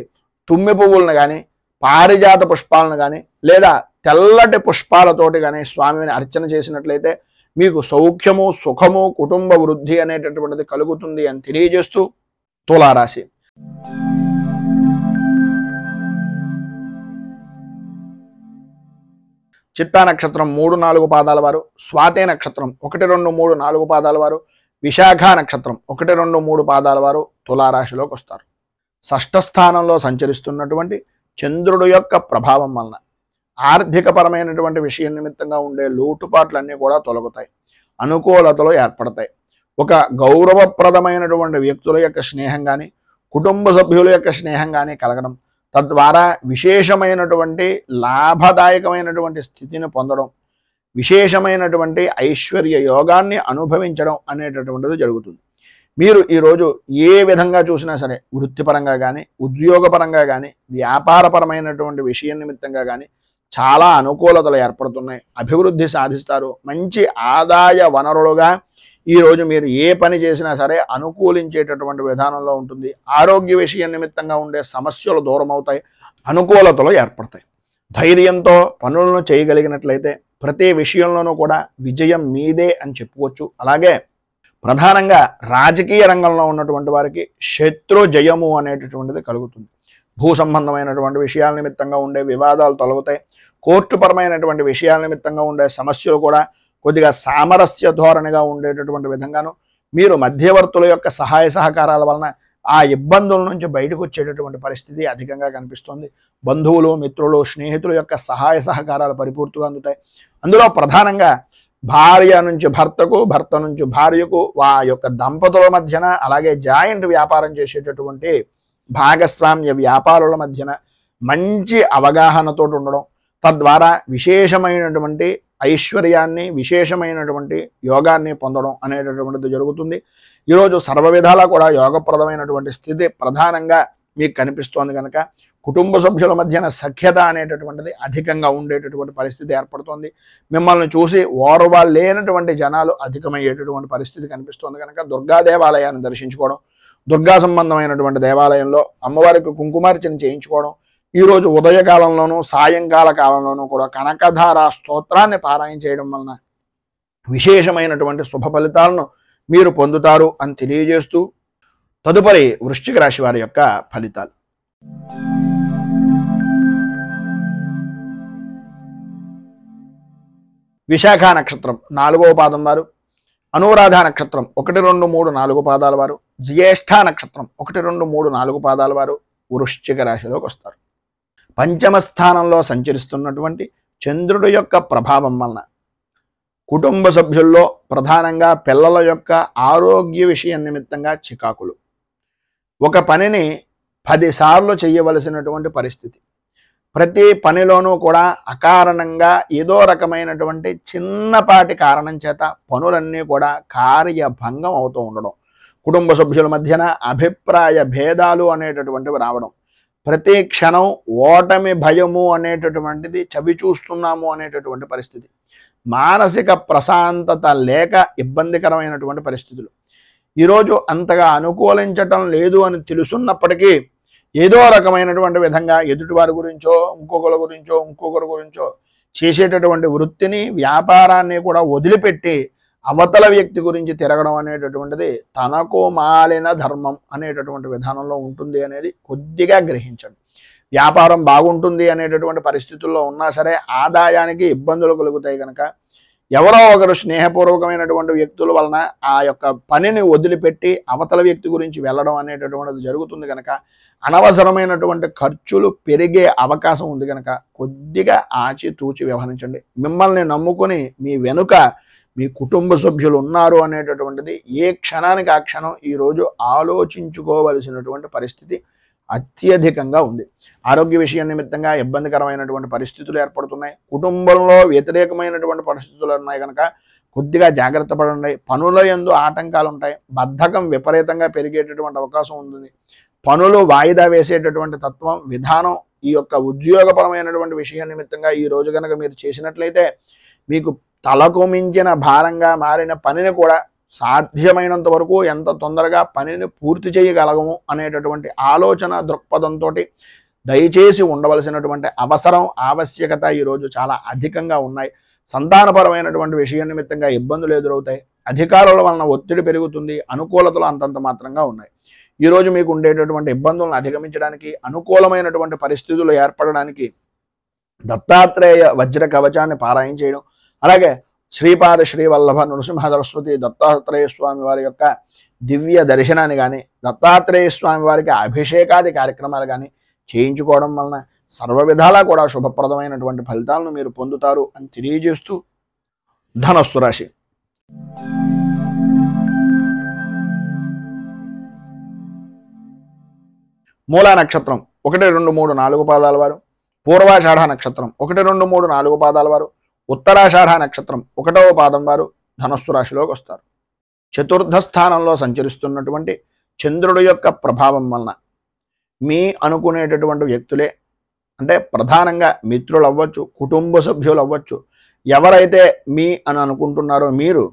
Speaker 1: తుమ్మి పువ్వులను కానీ, పారిజాత పుష్పాలను కానీ, లేదా తెల్లటి పుష్పాలతోటి కానీ స్వామిని అర్చన చేసినట్లయితే మీకు సౌఖ్యము, సుఖము, కుటుంబ వృద్ధి అనేటటువంటిది కలుగుతుంది అని తెలియజేస్తూ, తులారాశి చిత్తా నక్షత్రం 3, 4 పాదాల వారు, స్వాతే నక్షత్రం 1, 2, 3, 4 పాదాల వారు, విశాఖ నక్షత్రం 1, 2, 3 పాదాల వారు తులారాశిలోకి వస్తారు. షష్ఠ స్థానంలో సంచరిస్తున్నటువంటి చంద్రుడు యొక్క ప్రభావం వలన ఆర్థికపరమైనటువంటి విషయం నిమిత్తంగా ఉండే లోటుపాట్లన్నీ కూడా తొలగుతాయి, అనుకూలతలు ఏర్పడతాయి. ఒక గౌరవప్రదమైనటువంటి వ్యక్తుల యొక్క స్నేహం కానీ, కుటుంబ సభ్యుల యొక్క స్నేహం కానీ కలగడం, తద్వారా విశేషమైనటువంటి లాభదాయకమైనటువంటి స్థితిని పొందడం, విశేషమైనటువంటి ఐశ్వర్య యోగాన్ని అనుభవించడం అనేటటువంటిది జరుగుతుంది. మీరు ఈరోజు ఏ విధంగా చూసినా సరే, వృత్తిపరంగా కానీ, ఉద్యోగపరంగా కానీ, వ్యాపారపరమైనటువంటి విషయం నిమిత్తంగా కానీ చాలా అనుకూలతలు ఏర్పడుతున్నాయి, అభివృద్ధి సాధిస్తారు. మంచి ఆదాయ వనరులుగా ఈరోజు మీరు ఏ పని చేసినా సరే అనుకూలించేటటువంటి విధానంలో ఉంటుంది. ఆరోగ్య విషయం నిమిత్తంగా ఉండే సమస్యలు దూరం అవుతాయి, అనుకూలతలు ఏర్పడతాయి. ధైర్యంతో పనులను చేయగలిగినట్లయితే ప్రతి విషయంలోనూ కూడా విజయం మీదే అని చెప్పుకోవచ్చు. అలాగే ప్రధానంగా రాజకీయ రంగంలో ఉన్నటువంటి వారికి శత్రు జయము అనేటటువంటిది కలుగుతుంది. భూ సంబంధమైనటువంటి విషయాల నిమిత్తంగా ఉండే వివాదాలు తొలగుతాయి. కోర్టుపరమైనటువంటి విషయాల నిమిత్తంగా ఉండే సమస్యలు కూడా కొద్దిగా సామరస్య ధోరణిగా ఉండేటటువంటి విధంగాను, మీరు మధ్యవర్తుల యొక్క సహాయ సహకారాల వలన ఆ ఇబ్బందుల నుంచి బయటకు వచ్చేటటువంటి పరిస్థితి అధికంగా కనిపిస్తుంది. బంధువులు, మిత్రులు, స్నేహితుల యొక్క సహాయ సహకారాలు పరిపూర్తిగా అందుతాయి. అందులో ప్రధానంగా భార్య నుంచి భర్తకు, భర్త నుంచి భార్యకు, ఆ యొక్క దంపతుల మధ్యన, అలాగే జాయింట్ వ్యాపారం చేసేటటువంటి భాగస్వామ్య వ్యాపారుల మధ్యన మంచి అవగాహనతో ఉండడం, తద్వారా విశేషమైనటువంటి ఐశ్వర్యాన్ని, విశేషమైనటువంటి యోగాన్ని పొందడం అనేటటువంటిది జరుగుతుంది. ఈరోజు సర్వ విధాలా కూడా యోగప్రదమైనటువంటి స్థితి ప్రధానంగా మీకు కనిపిస్తోంది కనుక కుటుంబ సభ్యుల మధ్యన సఖ్యత అనేటటువంటిది అధికంగా ఉండేటటువంటి పరిస్థితి ఏర్పడుతోంది. మిమ్మల్ని చూసి ఓర్వలేనటువంటి జనాలు అధికమయ్యేటటువంటి పరిస్థితి కనిపిస్తోంది కనుక దుర్గా దేవాలయాన్ని దర్శించుకోవడం, దుర్గా సంబంధమైనటువంటి దేవాలయంలో అమ్మవారికి కుంకుమార్చన చేయించుకోవడం, ఈరోజు ఉదయకాలంలోనూ సాయంకాల కాలంలోనూ కూడా కనకధార స్తోత్రాన్ని పారాయణ చేయడం వలన విశేషమైనటువంటి శుభ ఫలితాలను మీరు పొందుతారు అని తెలియజేస్తూ, తదుపరి వృశ్చిక రాశి వారి యొక్క ఫలితాలు. విశాఖ నక్షత్రం 4వ పాదం వారు, అనురాధ నక్షత్రం 1, 2, 3, 4 పాదాల వారు, జ్యేష్ఠ నక్షత్రం 1, 2, 3, 4 పాదాల వారు వృశ్చిక రాశిలోకి వస్తారు. పంచమ స్థానంలో సంచరిస్తున్నటువంటి చంద్రుడి యొక్క ప్రభావం వలన కుటుంబ సభ్యుల్లో ప్రధానంగా పిల్లల యొక్క ఆరోగ్య విషయం నిమిత్తంగా చికాకులు, ఒక పనిని 10 సార్లు చేయవలసినటువంటి పరిస్థితి, ప్రతి పనిలోనూ కూడా అకారణంగా ఏదో రకమైనటువంటి చిన్నపాటి కారణం చేత పనులన్నీ కూడా కార్యభంగం అవుతూ ఉండడం, కుటుంబ సభ్యుల మధ్యన అభిప్రాయ భేదాలు అనేటటువంటివి రావడం, ప్రతి క్షణం ఓటమి భయము అనేటటువంటిది చవి చూస్తున్నాము అనేటటువంటి పరిస్థితి, మానసిక ప్రశాంతత లేక ఇబ్బందికరమైనటువంటి పరిస్థితులు. ఈరోజు అంతగా అనుకూలించటం లేదు అని తెలుసున్నప్పటికీ ఏదో రకమైనటువంటి విధంగా ఎదుటివారి గురించో, ఇంకొకరి గురించో చేసేటటువంటి వృత్తిని, వ్యాపారాన్ని కూడా వదిలిపెట్టి అవతల వ్యక్తి గురించి తిరగడం అనేటటువంటిది తనకు మాలిన ధర్మం అనేటటువంటి విధానంలో ఉంటుంది అనేది కొద్దిగా గ్రహించండి. వ్యాపారం బాగుంటుంది అనేటటువంటి పరిస్థితుల్లో ఉన్నా సరే ఆదాయానికి ఇబ్బందులు కలుగుతాయి కనుక ఎవరో ఒకరు స్నేహపూర్వకమైనటువంటి వ్యక్తుల వలన ఆ యొక్క పనిని వదిలిపెట్టి అవతల వ్యక్తి గురించి వెళ్ళడం అనేటటువంటిది జరుగుతుంది కనుక అనవసరమైనటువంటి ఖర్చులు పెరిగే అవకాశం ఉంది కనుక కొద్దిగా ఆచితూచి వ్యవహరించండి. మిమ్మల్ని నమ్ముకుని మీ వెనుక మీ కుటుంబ సభ్యులు ఉన్నారు అనేటటువంటిది ఏ క్షణానికి ఆ క్షణం ఈరోజు ఆలోచించుకోవలసినటువంటి పరిస్థితి అత్యధికంగా ఉంది. ఆరోగ్య విషయం నిమిత్తంగా ఇబ్బందికరమైనటువంటి పరిస్థితులు ఏర్పడుతున్నాయి. కుటుంబంలో వ్యతిరేకమైనటువంటి పరిస్థితులు ఉన్నాయి కనుక కొద్దిగా జాగ్రత్త పడండి. పనుల యందు ఆటంకాలు ఉంటాయి. బద్ధకం విపరీతంగా పెరిగేటటువంటి అవకాశం ఉంటుంది. పనులు వాయిదా వేసేటటువంటి తత్వం విధానం ఈ యొక్క ఉద్యోగపరమైనటువంటి విషయం నిమిత్తంగా ఈ రోజు కనుక మీరు చేసినట్లయితే మీకు తలకు మించిన భారంగా మారిన పనిని కూడా సాధ్యమైనంత వరకు ఎంత తొందరగా పనిని పూర్తి చేయగలగము అనేటటువంటి ఆలోచన దృక్పథంతో దయచేసి ఉండవలసినటువంటి అవసరం ఆవశ్యకత ఈరోజు చాలా అధికంగా ఉన్నాయి. సంతానపరమైనటువంటి విషయం నిమిత్తంగా ఇబ్బందులు ఎదురవుతాయి. అధికారుల వలన ఒత్తిడి పెరుగుతుంది. అనుకూలతలు అంతంత మాత్రంగా ఉన్నాయి. ఈరోజు మీకు ఉండేటటువంటి ఇబ్బందులను అధిగమించడానికి అనుకూలమైనటువంటి పరిస్థితులు ఏర్పడడానికి దత్తాత్రేయ వజ్ర కవచాన్ని పారాయణ చేయడం, అలాగే శ్రీపాద శ్రీవల్లభ నృసింహ సరస్వతి దత్తాత్రేయ స్వామి వారి యొక్క దివ్య దర్శనాన్ని కానీ దత్తాత్రేయ స్వామి వారికి అభిషేకాది కార్యక్రమాలు కానీ చేయించుకోవడం వలన సర్వ విధాలా కూడా శుభప్రదమైనటువంటి ఫలితాలను మీరు పొందుతారు అని తెలియజేస్తూ ధనస్సు రాశి. మూలా నక్షత్రం 1, 2, 3, 4 పాదాల వారు, పూర్వాషాఢ నక్షత్రం 1, 2, 3, 4 పాదాల వారు, ఉత్తరాషాఢ నక్షత్రం 1వ పాదం వారు ధనస్సు రాశిలోకి వస్తారు. చతుర్థ స్థానంలో సంచరిస్తున్నటువంటి చంద్రుడి యొక్క ప్రభావం వలన మీ అనుకునేటటువంటి వ్యక్తులే, అంటే ప్రధానంగా మిత్రులు అవ్వచ్చు, కుటుంబ సభ్యులు అవ్వచ్చు, ఎవరైతే మీ అని అనుకుంటున్నారో మీరు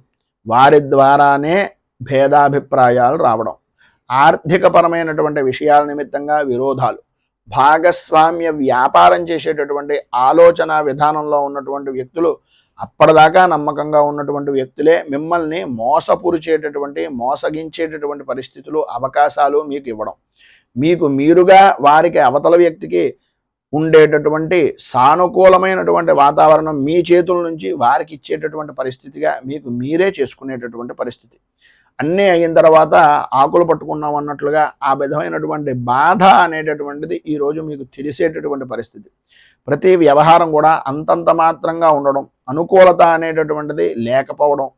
Speaker 1: వారి ద్వారానే భేదాభిప్రాయాలు రావడం, ఆర్థికపరమైనటువంటి విషయాల నిమిత్తంగా విరోధాలు, భాగస్వామ్య వ్యాపారం చేసేటటువంటి ఆలోచన విధానంలో ఉన్నటువంటి వ్యక్తులు, అప్పటిదాకా నమ్మకంగా ఉన్నటువంటి వ్యక్తులే మిమ్మల్ని మోసపురిచేటటువంటి మోసగించేటటువంటి పరిస్థితులు అవకాశాలు మీకు ఇవ్వడం, మీకు మీరుగా వారికి అవతల వ్యక్తికి ఉండేటటువంటి సానుకూలమైనటువంటి వాతావరణం మీ చేతుల నుంచి వారికి ఇచ్చేటటువంటి పరిస్థితిగా మీకు మీరే చేసుకునేటటువంటి పరిస్థితి. అన్నీ అయిన తర్వాత ఆకులు పట్టుకున్నాం అన్నట్లుగా ఆ విధమైనటువంటి బాధ అనేటటువంటిది ఈరోజు మీకు తెలిసేటటువంటి పరిస్థితి. ప్రతి వ్యవహారం కూడా అంతంత మాత్రంగా ఉండడం, అనుకూలత అనేటటువంటిది లేకపోవడం,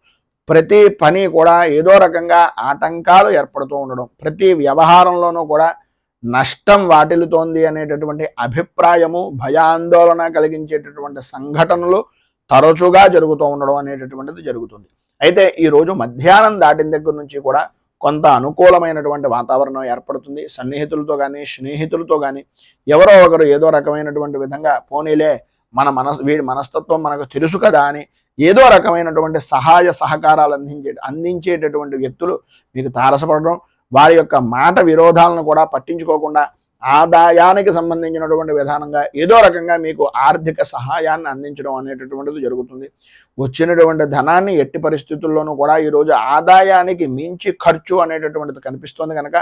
Speaker 1: ప్రతి పని కూడా ఏదో రకంగా ఆటంకాలు ఏర్పడుతూ ఉండడం, ప్రతి వ్యవహారంలోనూ కూడా నష్టం వాటిల్లుతోంది అనేటటువంటి అభిప్రాయము, భయాందోళన కలిగించేటటువంటి సంఘటనలు తరచుగా జరుగుతూ ఉండడం అనేటటువంటిది జరుగుతుంది. అయితే ఈరోజు మధ్యాహ్నం దాటిన దగ్గర నుంచి కూడా కొంత అనుకూలమైనటువంటి వాతావరణం ఏర్పడుతుంది. సన్నిహితులతో కానీ స్నేహితులతో కానీ ఎవరో ఒకరు ఏదో రకమైనటువంటి విధంగా పోనీలే వీడి మనస్తత్వం మనకు తెలుసు కదా అని ఏదో రకమైనటువంటి సహాయ సహకారాలు అందించేటటువంటి వ్యక్తులు మీకు తారసపడడం, వారి యొక్క మాట విరోధాలను కూడా పట్టించుకోకుండా ఆదాయానికి సంబంధించినటువంటి విధానంగా ఏదో రకంగా మీకు ఆర్థిక సహాయాన్ని అందించడం అనేటటువంటిది జరుగుతుంది. వచ్చినటువంటి ధనాన్ని ఎట్టి పరిస్థితుల్లోనూ కూడా ఈరోజు ఆదాయానికి మించి ఖర్చు అనేటటువంటిది కనిపిస్తుంది కనుక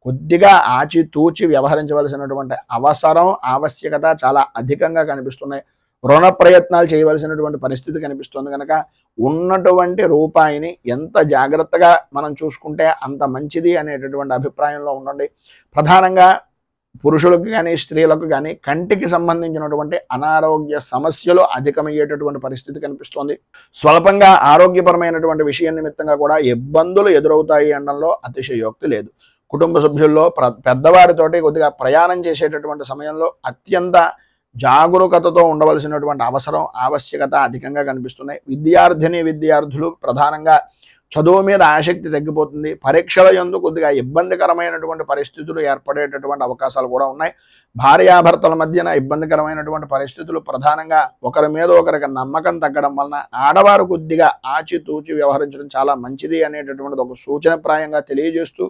Speaker 1: కొద్దిగా ఆచితూచి వ్యవహరించవలసినటువంటి అవసరం ఆవశ్యకత చాలా అధికంగా కనిపిస్తున్నాయి. రుణ ప్రయత్నాలు చేయవలసినటువంటి పరిస్థితి కనిపిస్తుంది కనుక ఉన్నటువంటి రూపాయిని ఎంత జాగ్రత్తగా మనం చూసుకుంటే అంత మంచిది అనేటటువంటి అభిప్రాయంలో ఉండండి. ప్రధానంగా పురుషులకు కానీ స్త్రీలకు కానీ కంటికి సంబంధించినటువంటి అనారోగ్య సమస్యలు అధికమయ్యేటటువంటి పరిస్థితి కనిపిస్తోంది. స్వల్పంగా ఆరోగ్యపరమైనటువంటి విషయం నిమిత్తంగా కూడా ఇబ్బందులు ఎదురవుతాయి అనడంలో అతిశయోక్తి లేదు. కుటుంబ సభ్యుల్లో పెద్దవారితోటి కొద్దిగా ప్రయాణం చేసేటటువంటి సమయంలో అత్యంత జాగరూకతతో ఉండవలసినటువంటి అవసరం ఆవశ్యకత అధికంగా కనిపిస్తున్నాయి. విద్యార్థులు ప్రధానంగా చదువు మీద ఆసక్తి తగ్గిపోతుంది. పరీక్షల యందు కొద్దిగా ఇబ్బందికరమైనటువంటి పరిస్థితులు ఏర్పడేటటువంటి అవకాశాలు కూడా ఉన్నాయి. భార్యాభర్తల మధ్యన ఇబ్బందికరమైనటువంటి పరిస్థితులు, ప్రధానంగా ఒకరి మీద ఒకరికి నమ్మకం తగ్గడం వలన ఆడవారు కొద్దిగా ఆచితూచి వ్యవహరించడం చాలా మంచిది అనేటటువంటిది ఒక సూచనప్రాయంగా తెలియజేస్తూ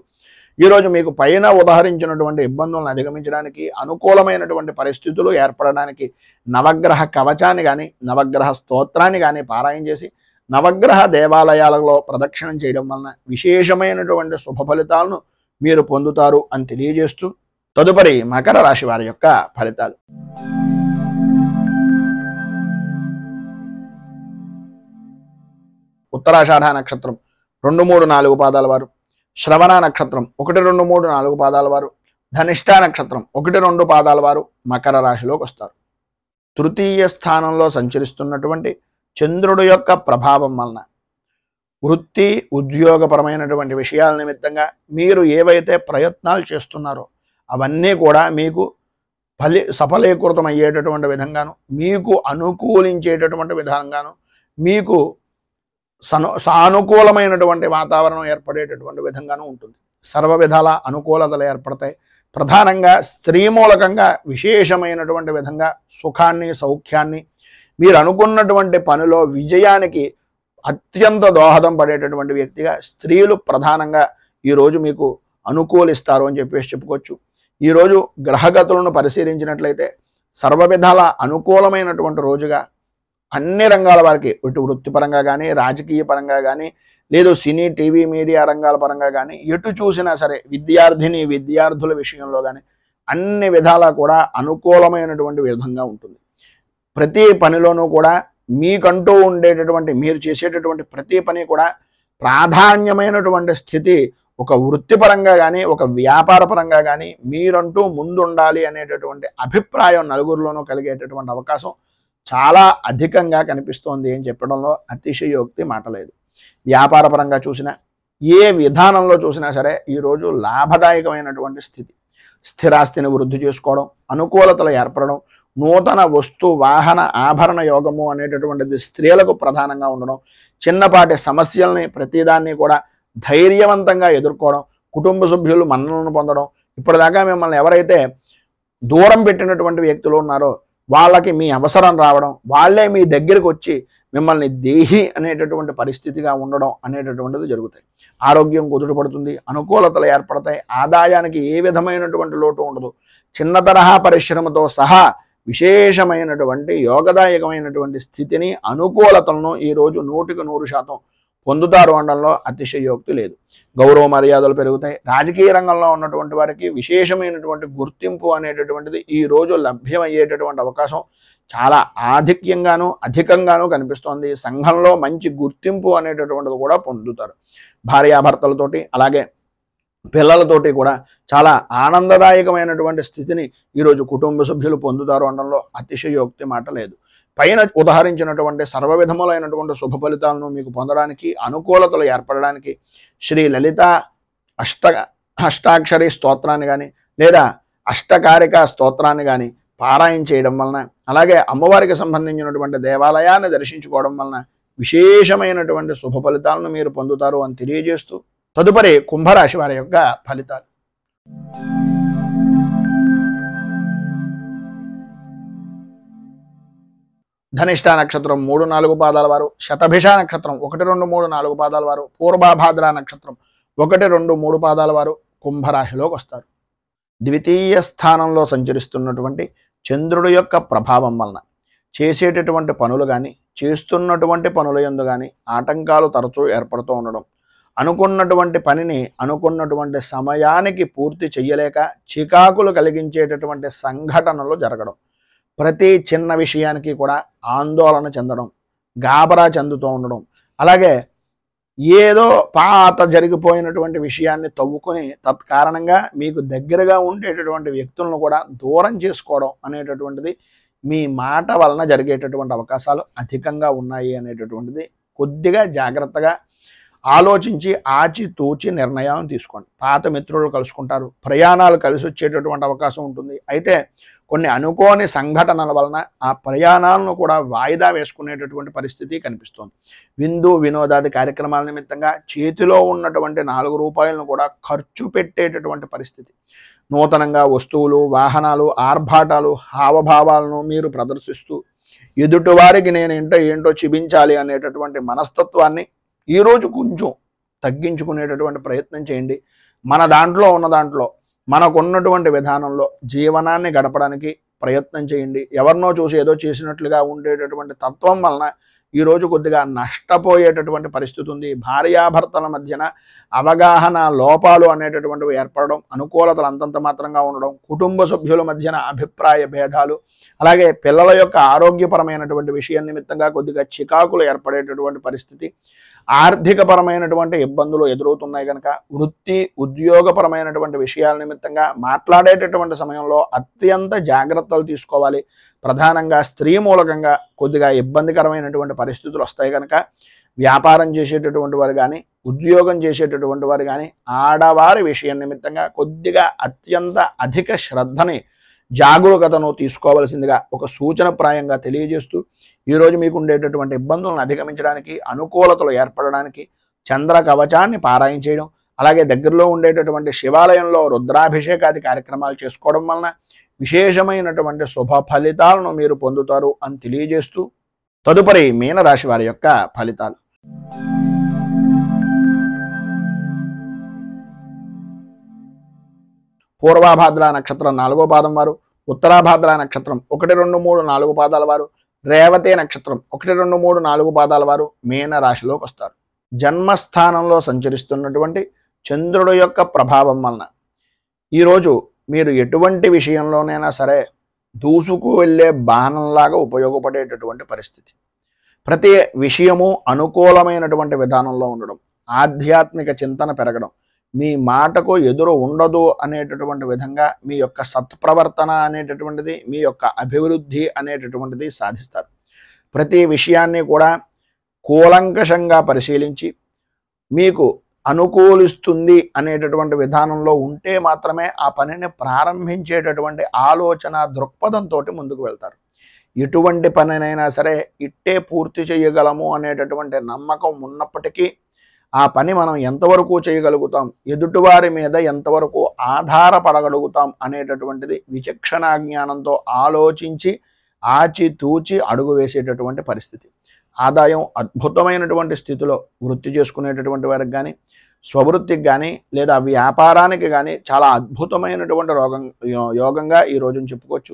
Speaker 1: ఈరోజు మీకు పైన ఉదాహరించినటువంటి ఇబ్బందులను అధిగమించడానికి అనుకూలమైనటువంటి పరిస్థితులు ఏర్పడడానికి నవగ్రహ కవచాన్ని కానీ నవగ్రహ స్తోత్రాన్ని కానీ పారాయణ చేసి నవగ్రహ దేవాలయాలలో ప్రదక్షిణం చేయడం వలన విశేషమైనటువంటి శుభ ఫలితాలను మీరు పొందుతారు అని తెలియజేస్తూ తదుపరి మకర రాశి వారి యొక్క ఫలితాలు. ఉత్తరాషాఢ నక్షత్రం 2, 3, 4 పాదాల వారు, శ్రవణ నక్షత్రం 1, 2, 3, 4 పాదాల వారు, ధనిష్ఠ నక్షత్రం 1, 2 పాదాల వారు మకర రాశిలోకి వస్తారు. తృతీయ స్థానంలో సంచరిస్తున్నటువంటి చంద్రుడు యొక్క ప్రభావం వలన వృత్తి ఉద్యోగపరమైనటువంటి విషయాల నిమిత్తంగా మీరు ఏవైతే ప్రయత్నాలు చేస్తున్నారో అవన్నీ కూడా మీకు సఫలీకృతం అయ్యేటటువంటి విధంగాను, మీకు అనుకూలించేటటువంటి విధంగాను, మీకు సానుకూలమైనటువంటి వాతావరణం ఏర్పడేటటువంటి విధంగానూ ఉంటుంది. సర్వ విధాల అనుకూలతలు ఏర్పడతాయి. ప్రధానంగా స్త్రీ మూలకంగా విశేషమైనటువంటి విధంగా సుఖాన్ని, సౌఖ్యాన్ని, మీరు అనుకున్నటువంటి పనిలో విజయానికి అత్యంత దోహదం పడేటటువంటి వ్యక్తిగా స్త్రీలు ప్రధానంగా ఈరోజు మీకు అనుకూలిస్తారు అని చెప్పేసి చెప్పుకోవచ్చు. ఈరోజు గ్రహగతులను పరిశీలించినట్లయితే సర్వ విధాల అనుకూలమైనటువంటి రోజుగా అన్ని రంగాల వారికి, ఇటు వృత్తిపరంగా కానీ, రాజకీయ పరంగా కానీ, లేదు సినీ, టీవీ, మీడియా రంగాల పరంగా కానీ, ఎటు చూసినా సరే విద్యార్థుల విషయంలో కానీ అన్ని విధాలా కూడా అనుకూలమైనటువంటి విధంగా ఉంటుంది. ప్రతి పనిలోనూ కూడా మీకంటూ ఉండేటటువంటి, మీరు చేసేటటువంటి ప్రతి పని కూడా ప్రాధాన్యమైనటువంటి స్థితి ఒక వృత్తిపరంగా కానీ, ఒక వ్యాపార పరంగా కానీ మీరంటూ ముందుండాలి అనేటటువంటి అభిప్రాయం నలుగురిలోనూ కలిగేటటువంటి అవకాశం చాలా అధికంగా కనిపిస్తోంది అని చెప్పడంలో అతిశయోక్తి మాట లేదు. వ్యాపార పరంగా చూసినా, ఏ విధానంలో చూసినా సరే ఈరోజు లాభదాయకమైనటువంటి స్థితి. స్థిరాస్తిని వృద్ధి చేసుకోవడం, అనుకూలతలు ఏర్పడడం, నూతన వస్తు వాహన ఆభరణ యోగము అనేటటువంటిది స్త్రీలకు ప్రధానంగా ఉండడం, చిన్నపాటి సమస్యల్ని ప్రతిదాన్ని కూడా ధైర్యవంతంగా ఎదుర్కోవడం, కుటుంబ సభ్యులు మన్ననలను పొందడం, ఇప్పటిదాకా మిమ్మల్ని ఎవరైతే దూరం పెట్టినటువంటి వ్యక్తులు ఉన్నారో వాళ్ళకి మీ అవసరం రావడం, వాళ్ళే మీ దగ్గరికి వచ్చి మిమ్మల్ని దేహి అనేటటువంటి పరిస్థితిగా ఉండడం అనేటటువంటిది జరుగుతాయి. ఆరోగ్యం కుదుటపడుతుంది, అనుకూలతలు ఏర్పడతాయి, ఆదాయానికి ఏ విధమైనటువంటి లోటు ఉండదు. చిన్న తరహా పరిశ్రమతో సహా విశేషమైనటువంటి యోగదాయకమైనటువంటి స్థితిని, అనుకూలతలను ఈరోజు 100% పొందుతారు అనడంలో అతిశయోక్తి లేదు. గౌరవ మర్యాదలు పెరుగుతాయి. రాజకీయ రంగంలో ఉన్నటువంటి వారికి విశేషమైనటువంటి గుర్తింపు అనేటటువంటిది ఈరోజు లభ్యమయ్యేటటువంటి అవకాశం చాలా అధికంగాను కనిపిస్తోంది. సంఘంలో మంచి గుర్తింపు అనేటటువంటిది కూడా పొందుతారు. భార్యాభర్తలతోటి అలాగే పిల్లలతోటి కూడా చాలా ఆనందదాయకమైనటువంటి స్థితిని ఈరోజు కుటుంబ సభ్యులు పొందుతారు అనడంలో అతిశయోక్తి మాట లేదు. పైన ఉదాహరించినటువంటి సర్వ విధములైనటువంటి శుభ ఫలితాలను మీకు పొందడానికి, అనుకూలతలు ఏర్పడడానికి శ్రీ లలిత అష్టాక్షరి స్తోత్రాన్ని కానీ, లేదా అష్టకారిక స్తోత్రాన్ని కానీ పారాయణ చేయడం వలన, అలాగే అమ్మవారికి సంబంధించినటువంటి దేవాలయాన్ని దర్శించుకోవడం వలన విశేషమైనటువంటి శుభ ఫలితాలను మీరు పొందుతారు అని తెలియజేస్తూ, తదుపరి కుంభరాశి వారి యొక్క ఫలితాలు. ధనిష్ట నక్షత్రం 3-4 పాదాల వారు, శతభిష నక్షత్రం 1, 2, 3, 4 పాదాల వారు, పూర్వభాద్ర నక్షత్రం 1, 2, 3 పాదాల వారు కుంభరాశిలోకి వస్తారు. ద్వితీయ స్థానంలో సంచరిస్తున్నటువంటి చంద్రుడి యొక్క ప్రభావం వలన చేసేటటువంటి పనులు కానీ, చేస్తున్నటువంటి పనుల యందు కానీ ఆటంకాలు తరచూ ఏర్పడుతూ ఉండడం, అనుకున్నటువంటి పనిని అనుకున్నటువంటి సమయానికి పూర్తి చెయ్యలేక చికాకులు కలిగించేటటువంటి సంఘటనలు జరగడం, ప్రతి చిన్న విషయానికి కూడా ఆందోళన చెందడం, గాబరా చెందుతూ ఉండడం, అలాగే ఏదో పాత జరిగిపోయినటువంటి విషయాన్ని తవ్వుకొని తత్కారణంగా మీకు దగ్గరగా ఉండేటటువంటి వ్యక్తులను కూడా దూరం చేసుకోవడం అనేటటువంటిది మీ మాట వలన జరిగేటటువంటి అవకాశాలు అధికంగా ఉన్నాయి అనేటటువంటిది కొద్దిగా జాగ్రత్తగా ఆలోచించి ఆచితూచి నిర్ణయాలను తీసుకోండి. పాత మిత్రులు కలుసుకుంటారు, ప్రయాణాలు కలిసి వచ్చేటటువంటి అవకాశం ఉంటుంది. అయితే కొన్ని అనుకోని సంఘటనల వలన ఆ ప్రయాణాలను కూడా వాయిదా వేసుకునేటటువంటి పరిస్థితి కనిపిస్తోంది. విందు వినోదాది కార్యక్రమాల నిమిత్తంగా చేతిలో ఉన్నటువంటి 4 రూపాయలను కూడా ఖర్చు పెట్టేటటువంటి పరిస్థితి. నూతనంగా వస్తువులు, వాహనాలు, ఆర్భాటాలు, హావభావాలను మీరు ప్రదర్శిస్తూ ఎదుటివారికి నేను ఏంటో చూపించాలి అనేటటువంటి మనస్తత్వాన్ని ఈరోజు కొంచెం తగ్గించుకునేటటువంటి ప్రయత్నం చేయండి. మన దాంట్లో ఉన్న దాంట్లో మనకున్నటువంటి విధానంలో జీవనాన్ని గడపడానికి ప్రయత్నం చేయండి. ఎవరినో చూసి ఏదో చేసినట్లుగా ఉండేటటువంటి తత్వం వలన ఈరోజు కొద్దిగా నష్టపోయేటటువంటి పరిస్థితి ఉంది. భార్యాభర్తల మధ్యన అవగాహన లోపాలు అనేటటువంటివి ఏర్పడడం, అనుకూలతలు అంతంత మాత్రంగా ఉండడం, కుటుంబ సభ్యుల మధ్యన అభిప్రాయ భేదాలు, అలాగే పిల్లల యొక్క ఆరోగ్యపరమైనటువంటి విషయం నిమిత్తంగా కొద్దిగా చికాకులు ఏర్పడేటటువంటి పరిస్థితి, ఆర్థికపరమైనటువంటి ఇబ్బందులు ఎదురవుతున్నాయి కనుక వృత్తి ఉద్యోగపరమైనటువంటి విషయాల నిమిత్తంగా మాట్లాడేటటువంటి సమయంలో అత్యంత జాగ్రత్తలు తీసుకోవాలి. ప్రధానంగా స్త్రీ మూలకంగా కొద్దిగా ఇబ్బందికరమైనటువంటి పరిస్థితులు వస్తాయి కనుక వ్యాపారం చేసేటటువంటి వారు కానీ, ఉద్యోగం చేసేటటువంటి వారు కానీ ఆడవారి విషయం నిమిత్తంగా కొద్దిగా అత్యంత అధిక శ్రద్ధని జాగరూకతను తీసుకోవలసిందిగా ఒక సూచనప్రాయంగా తెలియజేస్తూ ఈరోజు మీకు ఉండేటటువంటి ఇబ్బందులను అధిగమించడానికి, అనుకూలతలు ఏర్పడడానికి చంద్ర కవచాన్ని పారాయణ చేయడం, అలాగే దగ్గరలో ఉండేటటువంటి శివాలయంలో రుద్రాభిషేకాది కార్యక్రమాలు చేసుకోవడం వలన విశేషమైనటువంటి శుభ ఫలితాలను మీరు పొందుతారు అని తెలియజేస్తూ తదుపరి మీనరాశి వారి యొక్క ఫలితాలు. పూర్వాభాద్ర నక్షత్రం 4వ పాదం వారు, ఉత్తరాభాద్ర నక్షత్రం 1, 2, 3, 4 పాదాల వారు, రేవతే నక్షత్రం 1, 2, 3, 4 పాదాల వారు మీన రాశిలోకి వస్తారు. జన్మస్థానంలో సంచరిస్తున్నటువంటి చంద్రుడు యొక్క ప్రభావం వలన ఈరోజు మీరు ఎటువంటి విషయంలోనైనా సరే దూసుకు వెళ్ళే బాణంలాగా ఉపయోగపడేటటువంటి పరిస్థితి. ప్రతి విషయము అనుకూలమైనటువంటి విధానంలో ఉండడం, ఆధ్యాత్మిక చింతన పెరగడం, మీ మాటకు ఎదురు ఉండదు అనేటటువంటి విధంగా మీ యొక్క సత్ప్రవర్తన అనేటటువంటిది, మీ యొక్క అభివృద్ధి అనేటటువంటిది సాధిస్తారు. ప్రతి విషయాన్ని కూడా కూలంకషంగా పరిశీలించి మీకు అనుకూలిస్తుంది అనేటటువంటి విధానంలో ఉంటే మాత్రమే ఆ పనిని ప్రారంభించేటటువంటి ఆలోచన దృక్పథంతో ముందుకు వెళ్తారు. ఎటువంటి పనినైనా సరే ఇట్టే పూర్తి చేయగలము అనేటటువంటి నమ్మకం ఉన్నప్పటికీ ఆ పని మనం ఎంతవరకు చేయగలుగుతాం, ఎదుటివారి మీద ఎంతవరకు ఆధారపడగలుగుతాం అనేటటువంటిది విచక్షణా జ్ఞానంతో ఆలోచించి ఆచితూచి అడుగు వేసేటటువంటి పరిస్థితి. ఆదాయం అద్భుతమైనటువంటి స్థితిలో వృత్తి చేసుకునేటటువంటి వారికి కానీ, స్వవృత్తికి కానీ లేదా వ్యాపారానికి కానీ చాలా అద్భుతమైనటువంటి యోగంగా ఈ రోజును చెప్పుకోవచ్చు.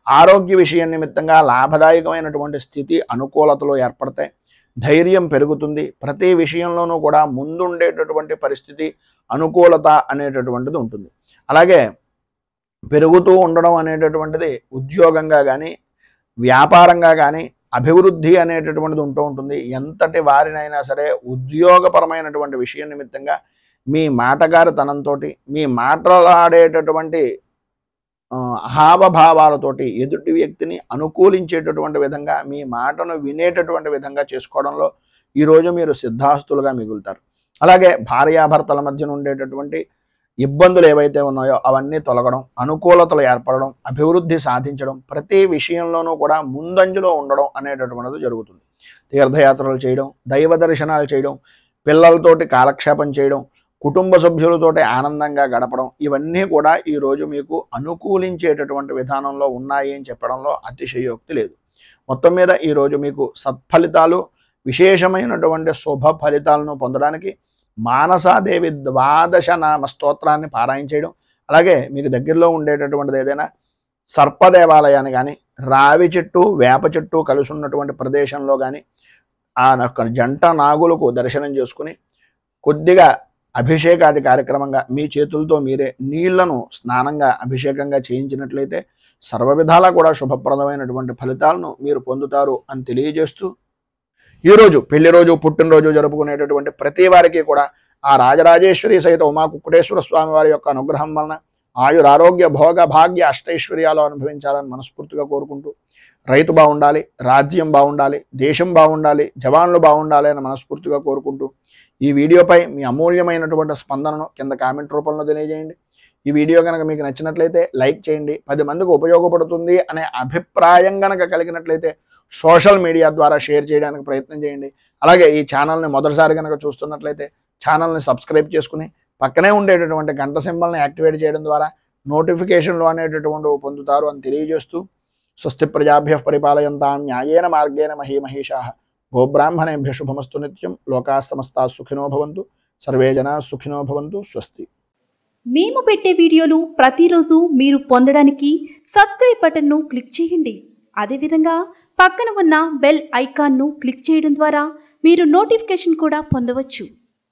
Speaker 1: ఆరోగ్య విషయం నిమిత్తంగా లాభదాయకమైనటువంటి స్థితి, అనుకూలతలు ఏర్పడతాయి. ధైర్యం పెరుగుతుంది. ప్రతి విషయంలోనూ కూడా ముందుండేటటువంటి పరిస్థితి, అనుకూలత అనేటటువంటిది ఉంటుంది. అలాగే పెరుగుతూ ఉండడం అనేటటువంటిది ఉద్యోగంగా కానీ, వ్యాపారంగా కానీ అభివృద్ధి అనేటటువంటిది ఉంటుంది. ఎంతటి వారినైనా సరే ఉద్యోగపరమైనటువంటి విషయం నిమిత్తంగా మీ మాటగారితనంతో, మీ మాట్లాడేటటువంటి హావభావాలతోటి ఎదుటి వ్యక్తిని అనుకూలించేటటువంటి విధంగా, మీ మాటను వినేటటువంటి విధంగా చేసుకోవడంలో ఈరోజు మీరు సిద్ధాస్తులుగా మిగులుతారు. అలాగే భార్యాభర్తల మధ్యన ఉండేటటువంటి ఇబ్బందులు ఏవైతే ఉన్నాయో అవన్నీ తొలగడం, అనుకూలతలు ఏర్పడడం, అభివృద్ధి సాధించడం, ప్రతి విషయంలోనూ కూడా ముందంజలో ఉండడం అనేటటువంటిది జరుగుతుంది. తీర్థయాత్రలు చేయడం, దైవ దర్శనాలు చేయడం, పిల్లలతోటి కాలక్షేపం చేయడం, కుటుంబ సభ్యులతోటి ఆనందంగా గడపడం, ఇవన్నీ కూడా ఈరోజు మీకు అనుకూలించేటటువంటి విధానంలో ఉన్నాయి అని చెప్పడంలో అతిశయోక్తి లేదు. మొత్తం మీద ఈరోజు మీకు సత్ఫలితాలు, విశేషమైనటువంటి శుభ ఫలితాలను పొందడానికి మానసాదేవి 12 నామ స్తోత్రాన్ని పారాయణ చేయడం, అలాగే మీకు దగ్గరలో ఉండేటటువంటిది ఏదైనా సర్పదేవాలయాన్ని కానీ, రావి చెట్టు, వేప చెట్టు కలిసి ఉన్నటువంటి ప్రదేశంలో కానీ ఆ జంట నాగులకు దర్శనం చేసుకుని కొద్దిగా అభిషేకాది కార్యక్రమంగా మీ చేతులతో మీరే నీళ్లను స్నానంగా అభిషేకంగా చేయించినట్లయితే సర్వ విధాలా కూడా శుభప్రదమైనటువంటి ఫలితాలను మీరు పొందుతారు అని తెలియజేస్తూ, ఈరోజు పెళ్లి రోజు, పుట్టినరోజు జరుపుకునేటటువంటి ప్రతి వారికి కూడా ఆ రాజరాజేశ్వరి సహిత ఉమా కుక్కుటేశ్వర స్వామి వారి యొక్క అనుగ్రహం వలన ఆయురారోగ్య భోగ భాగ్య అష్టైశ్వర్యాలు అనుభవించాలని మనస్ఫూర్తిగా కోరుకుంటూ, రైతు బాగుండాలి, రాజ్యం బాగుండాలి, దేశం బాగుండాలి, జవాన్లు బాగుండాలి అని మనస్ఫూర్తిగా కోరుకుంటూ ఈ వీడియోపై మీ అమూల్యమైనటువంటి స్పందనను కింద కామెంట్ రూపంలో తెలియజేయండి. ఈ వీడియో కనుక మీకు నచ్చినట్లయితే లైక్ చేయండి. 10 మందికి ఉపయోగపడుతుంది అనే అభిప్రాయం కనుక కలిగినట్లయితే సోషల్ మీడియా ద్వారా షేర్ చేయడానికి ప్రయత్నం చేయండి. అలాగే ఈ ఛానల్ని మొదటిసారి కనుక చూస్తున్నట్లయితే ఛానల్ని సబ్స్క్రైబ్ చేసుకుని పక్కనే ఉండేటటువంటి గంట సింబల్ని యాక్టివేట్ చేయడం ద్వారా నోటిఫికేషన్లు అనేటటువంటి పొందుతారు అని తెలియజేస్తూ, స్వస్తి ప్రజాభ్యః పరిపాలయంతాం న్యాయేన మార్గేణ మహీమహీషాః గోబ్రాహ్మణేభ్యః శుభమస్తు నిత్యం. లోకాః సమస్తాః సుఖినో భవంతు. సర్వే జనాః సుఖినో భవంతు. స్వస్తి.
Speaker 2: మేము పెట్టే వీడియోలు ప్రతిరోజు మీరు పొందడానికి సబ్స్క్రైబ్ బటన్ను క్లిక్ చేయండి. అదేవిధంగా పక్కన ఉన్న బెల్ ఐకాన్ను క్లిక్ చేయడం ద్వారా మీరు నోటిఫికేషన్ కూడా పొందవచ్చు.